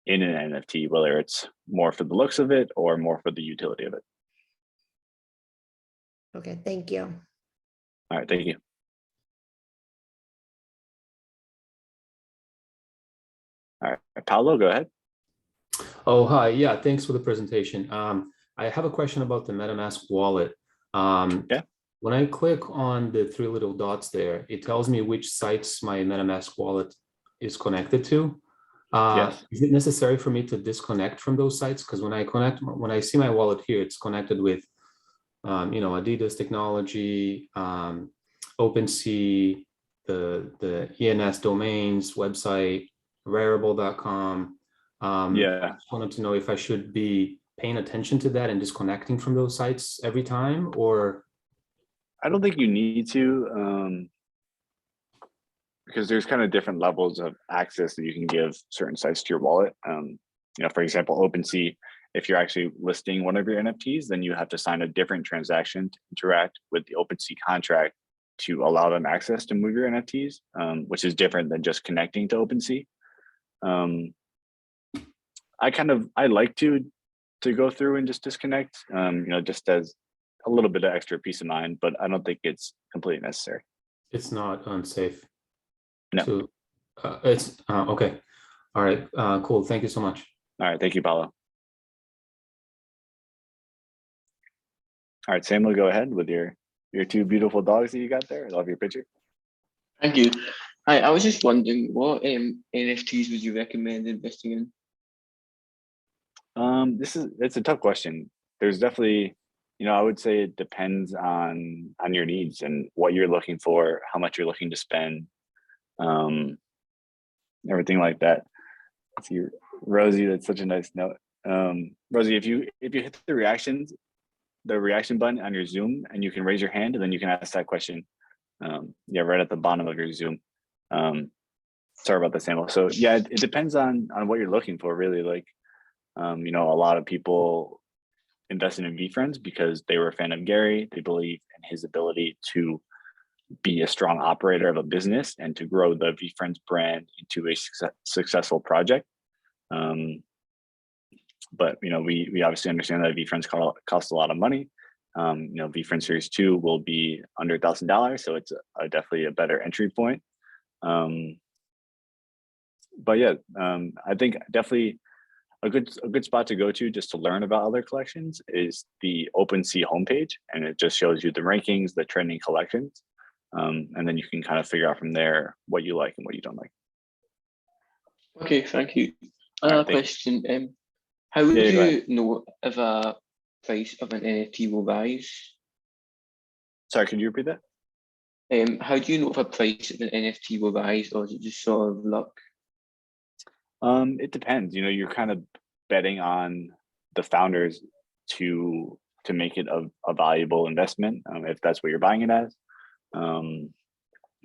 in an NFT, whether it's more for the looks of it or more for the utility of it. Okay, thank you. All right, thank you. All right, Paolo, go ahead. Oh, hi. Yeah, thanks for the presentation. I have a question about the MetaMask wallet. Yeah. When I click on the three little dots there, it tells me which sites my MetaMask wallet is connected to. Yes. Is it necessary for me to disconnect from those sites? Because when I see my wallet here, it's connected with, you know, Adidas technology, OpenSea, the ENS domains website, Rarible.com. Yeah. I just wanted to know if I should be paying attention to that and disconnecting from those sites every time, or I don't think you need to, because there's kind of different levels of access that you can give certain sites to your wallet. You know, for example, OpenSea, if you're actually listing one of your NFTs, then you have to sign a different transaction to interact with the OpenSea contract to allow them access to move your NFTs, which is different than just connecting to OpenSea. I like to go through and just disconnect, you know, just as a little bit of extra peace of mind, but I don't think it's completely necessary. it's not unsafe? No. It's okay. All right. Cool. Thank you so much. All right. Thank you, Paolo. All right, Samuel, go ahead with your two beautiful dogs that you got there. I love your picture. Thank you. Hi, I was just wondering, what NFTs would you recommend investing in? It's a tough question. There's definitely, you know, I would say it depends on your needs and what you're looking for, how much you're looking to spend, everything like that. Let's see, Rosie, that's such a nice note. Rosie, if you hit the reaction button on your Zoom, and you can raise your hand, and then you can ask that question. Yeah, right at the bottom of your Zoom. Sorry about the Samuel. So yeah, it depends on what you're looking for, really. Like, you know, a lot of people invested in VeeFriends because they were a fan of Gary. They believe in his ability to be a strong operator of a business and to grow the VeeFriends brand into a successful project. But you know, we obviously understand that VeeFriends cost a lot of money. You know, VeeFriends Series 2 will be under $1,000, so it's definitely a better entry point. But yeah, I think definitely a good spot to go to just to learn about other collections is the OpenSea homepage, and it just shows you the rankings, the trending collections. And then you can kind of figure out from there what you like and what you don't like. Okay, thank you. All right, Another thank you. question. How would Yeah, go ahead. you know if a price of an NFT will rise? Sorry, could you repeat that? How do you know if a price of an NFT will rise, or is it just sort of luck? It depends. You know, you're kind of betting on the founders to make it a valuable investment, if that's what you're buying it as.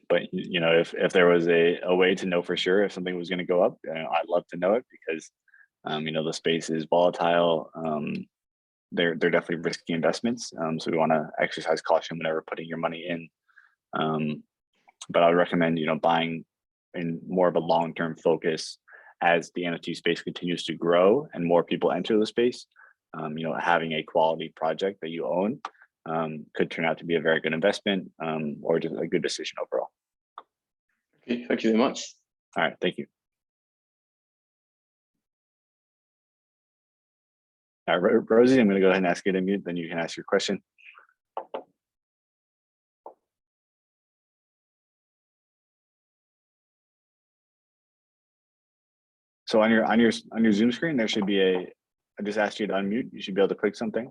But you know, if there was a way to know for sure if something was going to go up, I'd love to know it, because you know, the space is volatile. They're definitely risky investments, so we want to exercise caution whenever putting your money in. But I would recommend, you know, buying in more of a long-term focus as the NFT space continues to grow and more people enter the space. You know, having a quality project that you own could turn out to be a very good investment, or just a good decision overall. Okay, thank you very much. All right, thank you. All right, Rosie, I'm going to go ahead and ask you to mute, then you can ask your question. So on your Zoom screen, there should be I just asked you to unmute. You should be able to click something.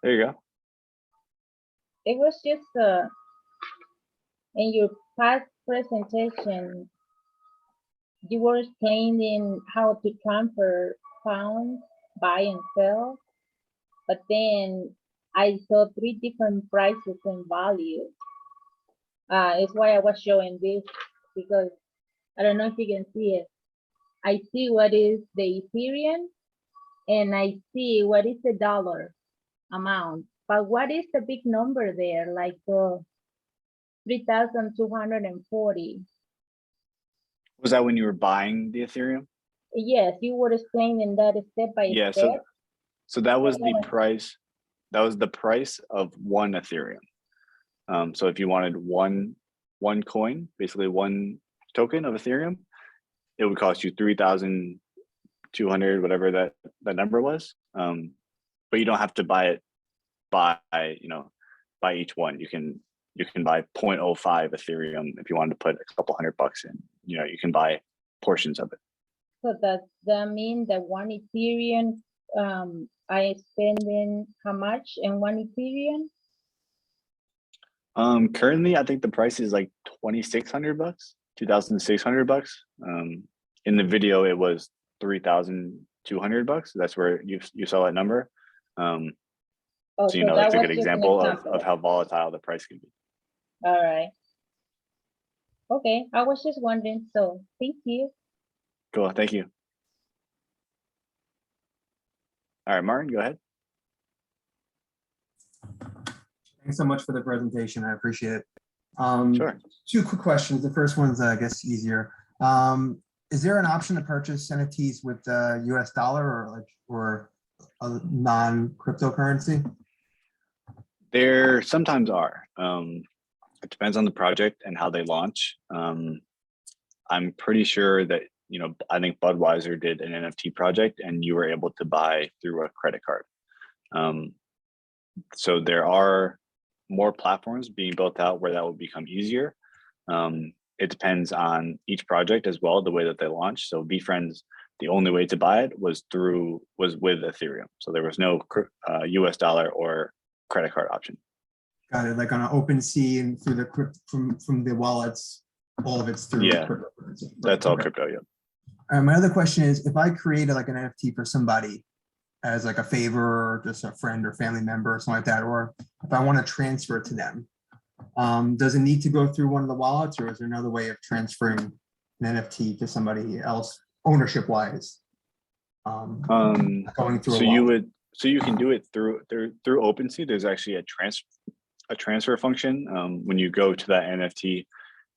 There you go. It was just in your past presentation, you were explaining how to transfer funds, buy and sell, but then I saw 3 different prices and values. It's why I was showing this, because I don't know if you can see it. I see what is the Ethereum, and I see what is the dollar amount. But what is the big number there, like 3,240? Was that when you were buying the Ethereum? Yes, you were explaining that step by Yeah, step. so that was the price. That was the price of 1 Ethereum. So if you wanted one coin, basically 1 token of Ethereum, it would cost you 3,200, whatever that number was. But you don't have to buy it by each one. You can buy 0.05 Ethereum if you wanted to put a couple $100 in. You know, you can buy portions of it. So does that mean that 1 Ethereum, I spending how much in 1 Ethereum? Currently, I think the price is like $2,600, $2,600. In the video, it was $3,200. That's where you saw that number. So you know, that's a good example of how volatile the price can be. All right. Okay, I was just wondering. So thank you. Cool, thank you. All right, Martin, go ahead. Thanks so much for the presentation. I appreciate it. Sure. 2 quick questions. The first one's, I guess, easier. Is there an option to purchase NFTs with US dollar or a non-cryptocurrency? There sometimes are. It depends on the project and how they launch. I'm pretty sure that, you know, I think Budweiser did an NFT project and you were able to buy through a credit card. So there are more platforms being built out where that will become easier. It depends on each project as well, the way that they launch. So VeeFriends, the only way to buy it was with Ethereum. So there was no US dollar or credit card option. Got it. Like on an OpenSea and through the from the wallets, all of it's through cryptocurrency. That's all crypto. Yeah. My other question is, if I created like an NFT for somebody as like a favor or just a friend or family member or something like that, or if I want to transfer it to them, does it need to go through one of the wallets, or is there another way of transferring an NFT to somebody else ownership wise? Going through so you can do it through OpenSea. There's actually a transfer function. When you go to that NFT,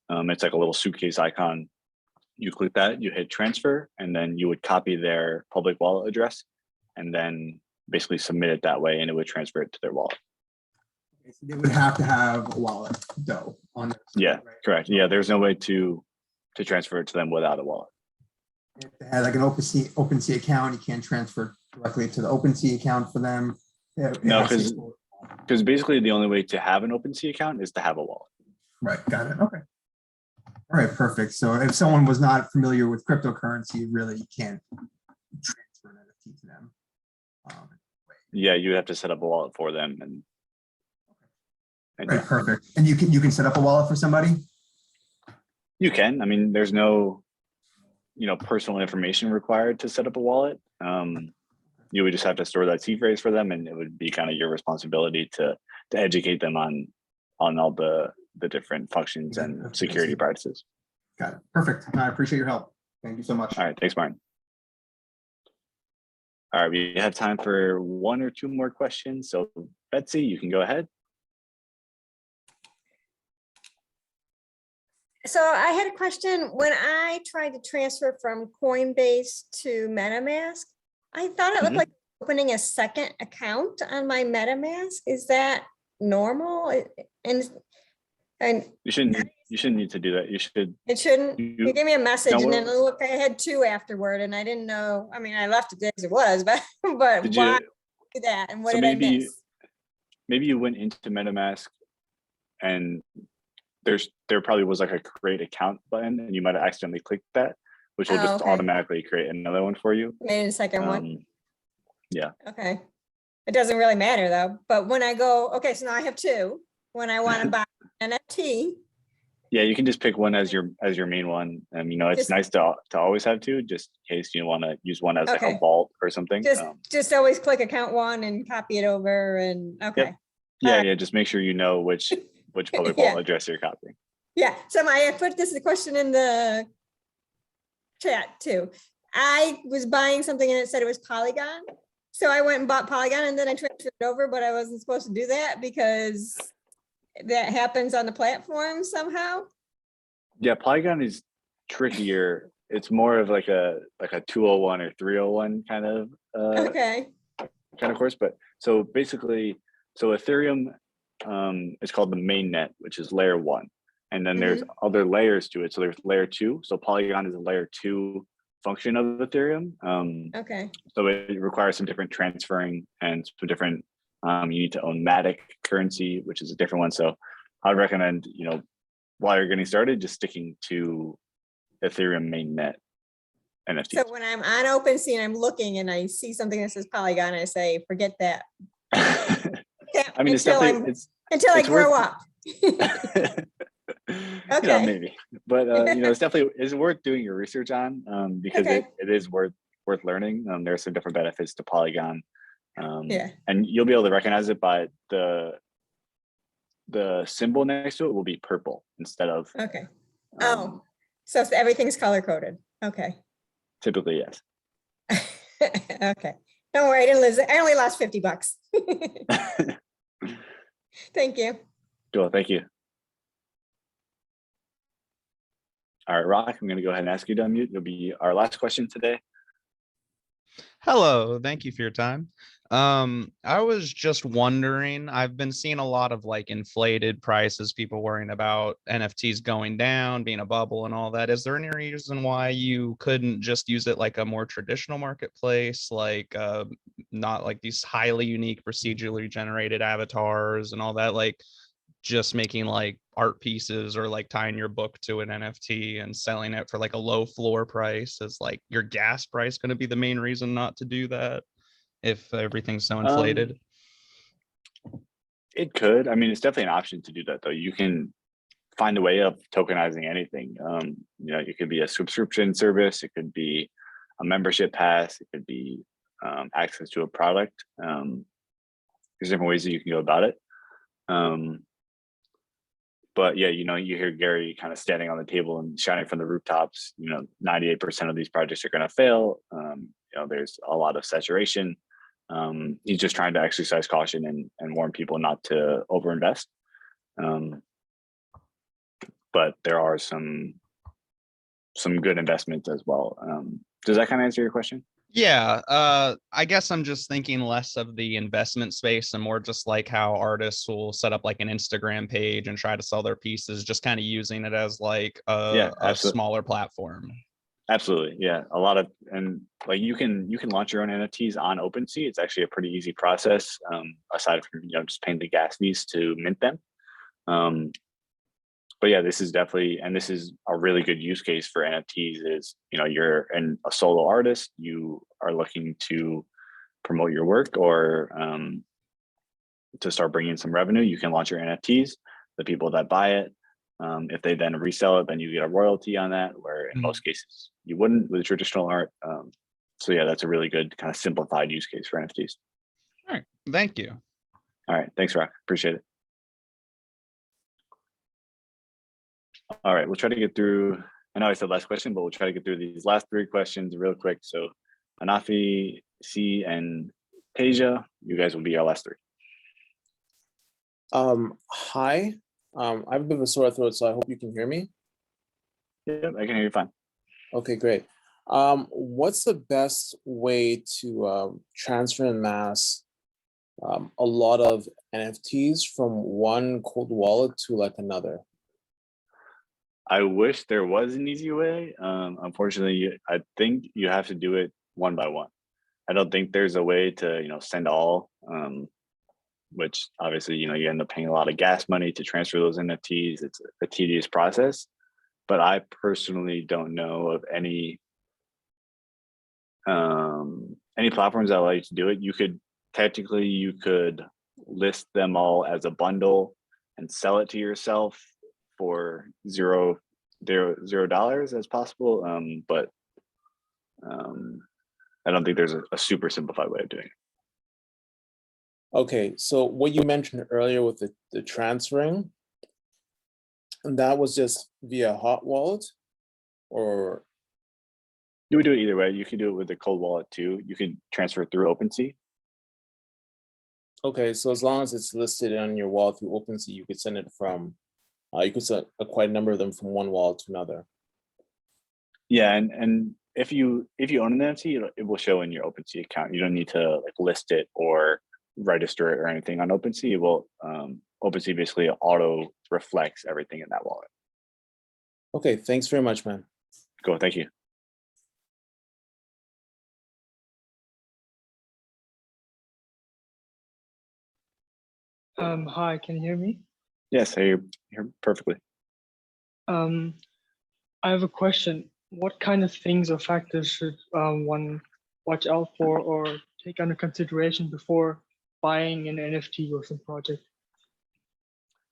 it's like a little suitcase icon. You click that, you hit transfer, and then you would copy their public wallet address and then basically submit it that way, and it would transfer it to their wallet. Okay, so they would have to have a wallet though on their side, yeah, right? Correct. Yeah, there's no way to transfer it to them without a wallet. If they had like an OpenSea account, you can't transfer directly to the OpenSea account for them. No, because Because basically the only way to have an OpenSea account is to have a wallet. Right, got it. Okay. All right, perfect. So if someone was not familiar with cryptocurrency, really you can't transfer an NFT to them. Yeah, you would have to set up a wallet for them, and Right, perfect. And you can set up a wallet for somebody? You can. I mean, there's no, personal information required to set up a wallet. You would just have to store that seed phrase for them, and it would be kind of your responsibility to educate them on all the different functions and security practices. Got it. Perfect. I appreciate your help. Thank you so much. All right. Thanks, Martin. All right. We have time for one or two more questions. So Betsy, you can go ahead. So I had a question. When I tried to transfer from Coinbase to MetaMask, I thought it looked like opening a second account on my MetaMask. Is that normal? And you shouldn't need to do that. You should. It shouldn't. You gave me a message, no, and then look, I had two afterward, and I didn't know. I mean, I left it as it was, but why do that? And what did I miss? Maybe you went into MetaMask, and there probably was like a create account button, and you might have accidentally clicked that, which will just automatically create another one for you. Made a second one. Yeah. Okay. It doesn't really matter though. But when I go, okay, so now I have two. When I want to buy an NFT. Yeah, you can just pick one as your main one. It's nice to always have two, just in case you want to use one as like a vault or something. Just always click account one and copy it over, and okay. Yep. Yeah. Just make sure you know which public wallet address you're copying. Yeah. So I put the question in the chat too. I was buying something and it said it was Polygon. So I went and bought Polygon, and then I transferred it over, but I wasn't supposed to do that because that happens on the platform somehow. Yeah, Polygon is trickier. It's more of like a 201 or 301 kind of course. But so basically, Ethereum is called the mainnet, which is layer 1, and then there's other layers to it. So there's layer 2. So Polygon is a layer 2 function of Ethereum. So it requires some different transferring and some different. You need to own Matic currency, which is a different one. So I'd recommend, while you're getting started, just sticking to Ethereum mainnet NFTs. So when I'm on OpenSea and I'm looking and I see something that says Polygon, I say, forget that. I mean, until I grow up. Okay. Maybe, but it's definitely worth doing your research on because it is worth learning. There are some different benefits to Polygon. And you'll be able to recognize it by the symbol next to it will be purple instead of so everything's color coded. Okay. Typically, yes. Okay, don't worry, I didn't lose it. I only lost $50. Thank you. Cool, thank you. All right, Rock, I'm going to go ahead and ask you to unmute. You'll be our last question today. Hello, thank you for your time. I was just wondering, I've been seeing a lot of like inflated prices, people worrying about NFTs going down, being a bubble and all that. Is there any reason why you couldn't just use it like a more traditional marketplace, like not like these highly unique procedurally generated avatars and all that, like just making like art pieces or like tying your book to an NFT and selling it for like a low floor price? Is like your gas price going to be the main reason not to do that if everything's so inflated? It could. I mean, it's definitely an option to do that though. You can find a way of tokenizing anything. It could be a subscription service. It could be a membership pass. It could be access to a product. There's different ways that you can go about it. But yeah, you hear Gary kind of standing on the table and shouting from the rooftops, 98% of these projects are going to fail. There's a lot of saturation. He's just trying to exercise caution and warn people not to overinvest. But there are some good investments as well. Does that kind of answer your question? Yeah, I guess I'm just thinking less of the investment space and more just like how artists will set up like an Instagram page and try to sell their pieces, just kind of using it as like a smaller platform. Absolutely, yeah. A lot of, and like you can launch your own NFTs on OpenSea. It's actually a pretty easy process. Aside from just paying the gas fees to mint them. But yeah, this is definitely, and this is a really good use case for NFTs. Is you're a solo artist, you are looking to promote your work or to start bringing some revenue. You can launch your NFTs. The people that buy it, if they then resell it, then you get a royalty on that, where in most cases you wouldn't with traditional art. So yeah, that's a really good kind of simplified use case for NFTs. All right, thank you. All right, thanks, Rock. Appreciate it. All right, we'll try to get through. I know I said last question, but we'll try to get through these last 3 questions real quick. So Anafi, C, and Tasia, you guys will be our last 3. Hi. I have a bit of a sore throat, so I hope you can hear me. Yeah, I can hear you fine. Okay, great. What's the best way to transfer en masse a lot of NFTs from one cold wallet to like another? I wish there was an easy way. Unfortunately, I think you have to do it one by one. I don't think there's a way to send all. Which obviously, you end up paying a lot of gas money to transfer those NFTs. It's a tedious process, but I personally don't know of any platforms that allow you to do it. You could list them all as a bundle and sell it to yourself for $0 as possible. But I don't think there's a super simplified way of doing it. Okay, so what you mentioned earlier with the transferring, and that was just via hot wallet, or? You would do it either way. You could do it with a cold wallet too. You could transfer it through OpenSea. Okay, so as long as it's listed on your wallet through OpenSea, you could send it from, you could send quite a number of them from one wallet to another. Yeah, and if you own an NFT, it will show in your OpenSea account. You don't need to list it or register it or anything on OpenSea. It will OpenSea basically auto reflects everything in that wallet. Okay, thanks very much, man. Cool, thank you. Hi, can you hear me? Yes, I hear perfectly. I have a question. What kind of things or factors should one watch out for or take under consideration before buying an NFT or some project?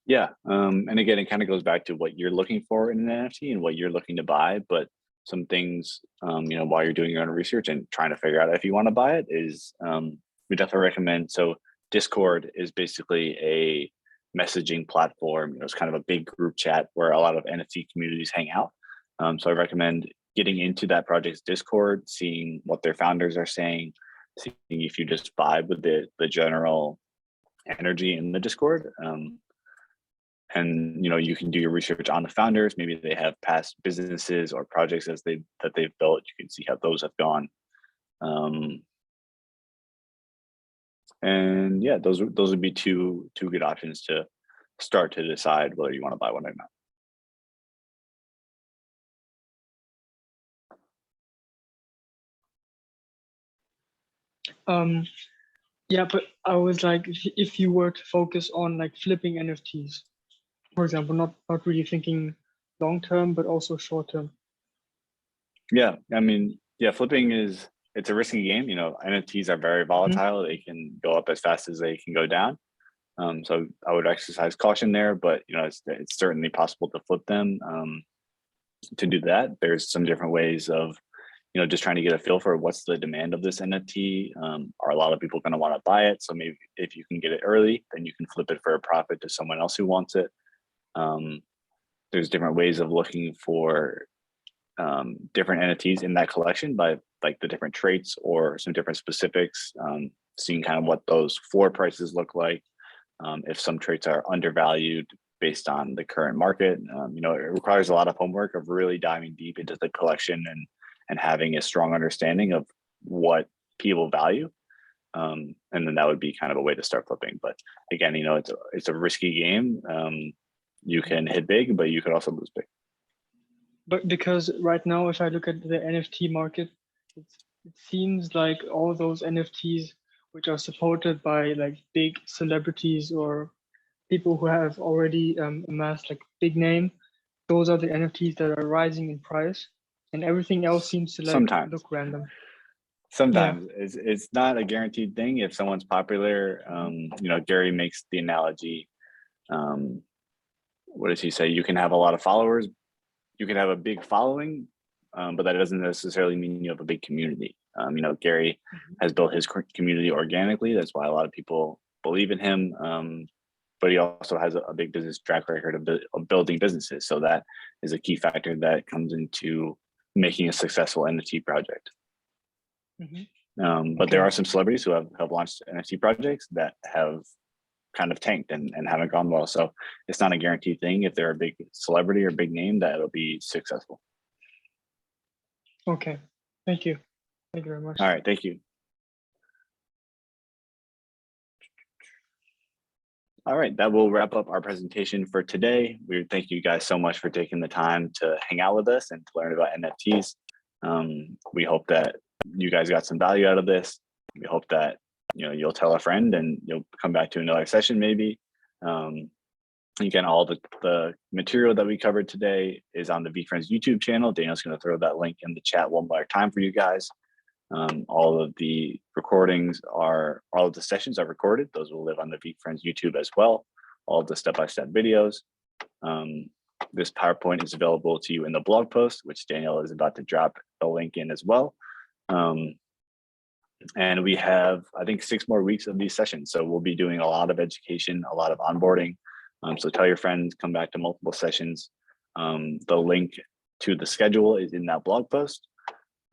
Yeah, and again, it kind of goes back to what you're looking for in an NFT and what you're looking to buy. But some things, while you're doing your own research and trying to figure out if you want to buy it, is we definitely recommend. So Discord is basically a messaging platform. It's kind of a big group chat where a lot of NFT communities hang out. So I recommend getting into that project's Discord, seeing what their founders are saying, seeing if you just vibe with the general energy in the Discord. And you can do your research on the founders. Maybe they have past businesses or projects that they've built. You can see how those have gone. And yeah, those would be two good options to start to decide whether you want to buy one or not. Yeah, but I was like, if you were to focus on flipping NFTs, for example, not really thinking long term, but also short term. Yeah, I mean, yeah, flipping it's a risky game. NFTs are very volatile. They can go up as fast as they can go down. So I would exercise caution there, but it's certainly possible to flip them. To do that, there's some different ways of just trying to get a feel for what's the demand of this NFT. Are a lot of people going to want to buy it? So maybe if you can get it early, then you can flip it for a profit to someone else who wants it. There's different ways of looking for different NFTs in that collection by the different traits or some different specifics, seeing kind of what those floor prices look like. If some traits are undervalued based on the current market, it requires a lot of homework of really diving deep into the collection and having a strong understanding of what people value. And then that would be kind of a way to start flipping. But again, it's a risky game. You can hit big, but you could also lose big. But because right now, if I look at the NFT market, it seems like all those NFTs which are supported by like big celebrities or people who have already amassed like big name, those are the NFTs that are rising in price, and everything else seems to like Sometimes. look random. Sometimes it's not a guaranteed thing. If someone's popular, you know, Gary makes the analogy. What does he say? You can have a lot of followers, you can have a big following, but that doesn't necessarily mean you have a big community. You know, Gary has built his community organically. That's why a lot of people believe in him. But he also has a big business track record of building businesses. So that is a key factor that comes into making a successful NFT project. But there are some celebrities who have launched NFT projects that have kind of tanked and haven't gone well. So it's not a guaranteed thing. If they're a big celebrity or big name, that it'll be successful. Okay, thank you. Thank you very much. All right, thank you. All right, that will wrap up our presentation for today. We thank you guys so much for taking the time to hang out with us and to learn about NFTs. We hope that you guys got some value out of this. We hope that you'll tell a friend and you'll come back to another session maybe. Again, all the material that we covered today is on the VeeFriends YouTube channel. Daniel's going to throw that link in the chat one more time for you guys. All of the recordings all of the sessions are recorded. Those will live on the VeeFriends YouTube as well. All of the step-by-step videos. This PowerPoint is available to you in the blog post, which Daniel is about to drop a link in as well. And we have, I think, 6 more weeks of these sessions. So we'll be doing a lot of education, a lot of onboarding. So tell your friends, come back to multiple sessions. The link to the schedule is in that blog post.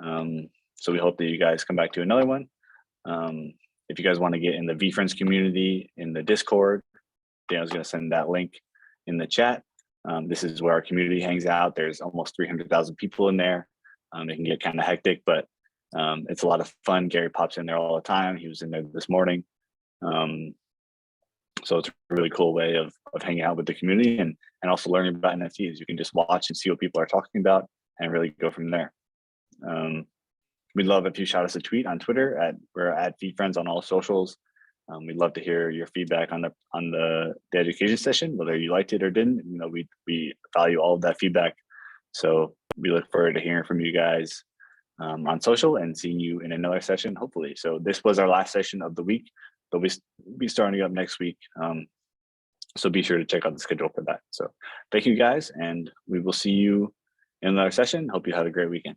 So we hope that you guys come back to another one. If you guys want to get in the VeeFriends community in the Discord, Daniel's going to send that link in the chat. This is where our community hangs out. There's almost 300,000 people in there. It can get kind of hectic, but it's a lot of fun. Gary pops in there all the time. He was in there this morning. So it's a really cool way of hanging out with the community and also learning about NFTs. You can just watch and see what people are talking about and really go from there. We'd love if you shot us a tweet on Twitter we're at VeeFriends on all socials. We'd love to hear your feedback on the education session, whether you liked it or didn't. We value all of that feedback. So we look forward to hearing from you guys on social and seeing you in another session, hopefully. So this was our last session of the week. They'll be starting up next week. So be sure to check out the schedule for that. So thank you guys, and we will see you in another session. Hope you have a great weekend.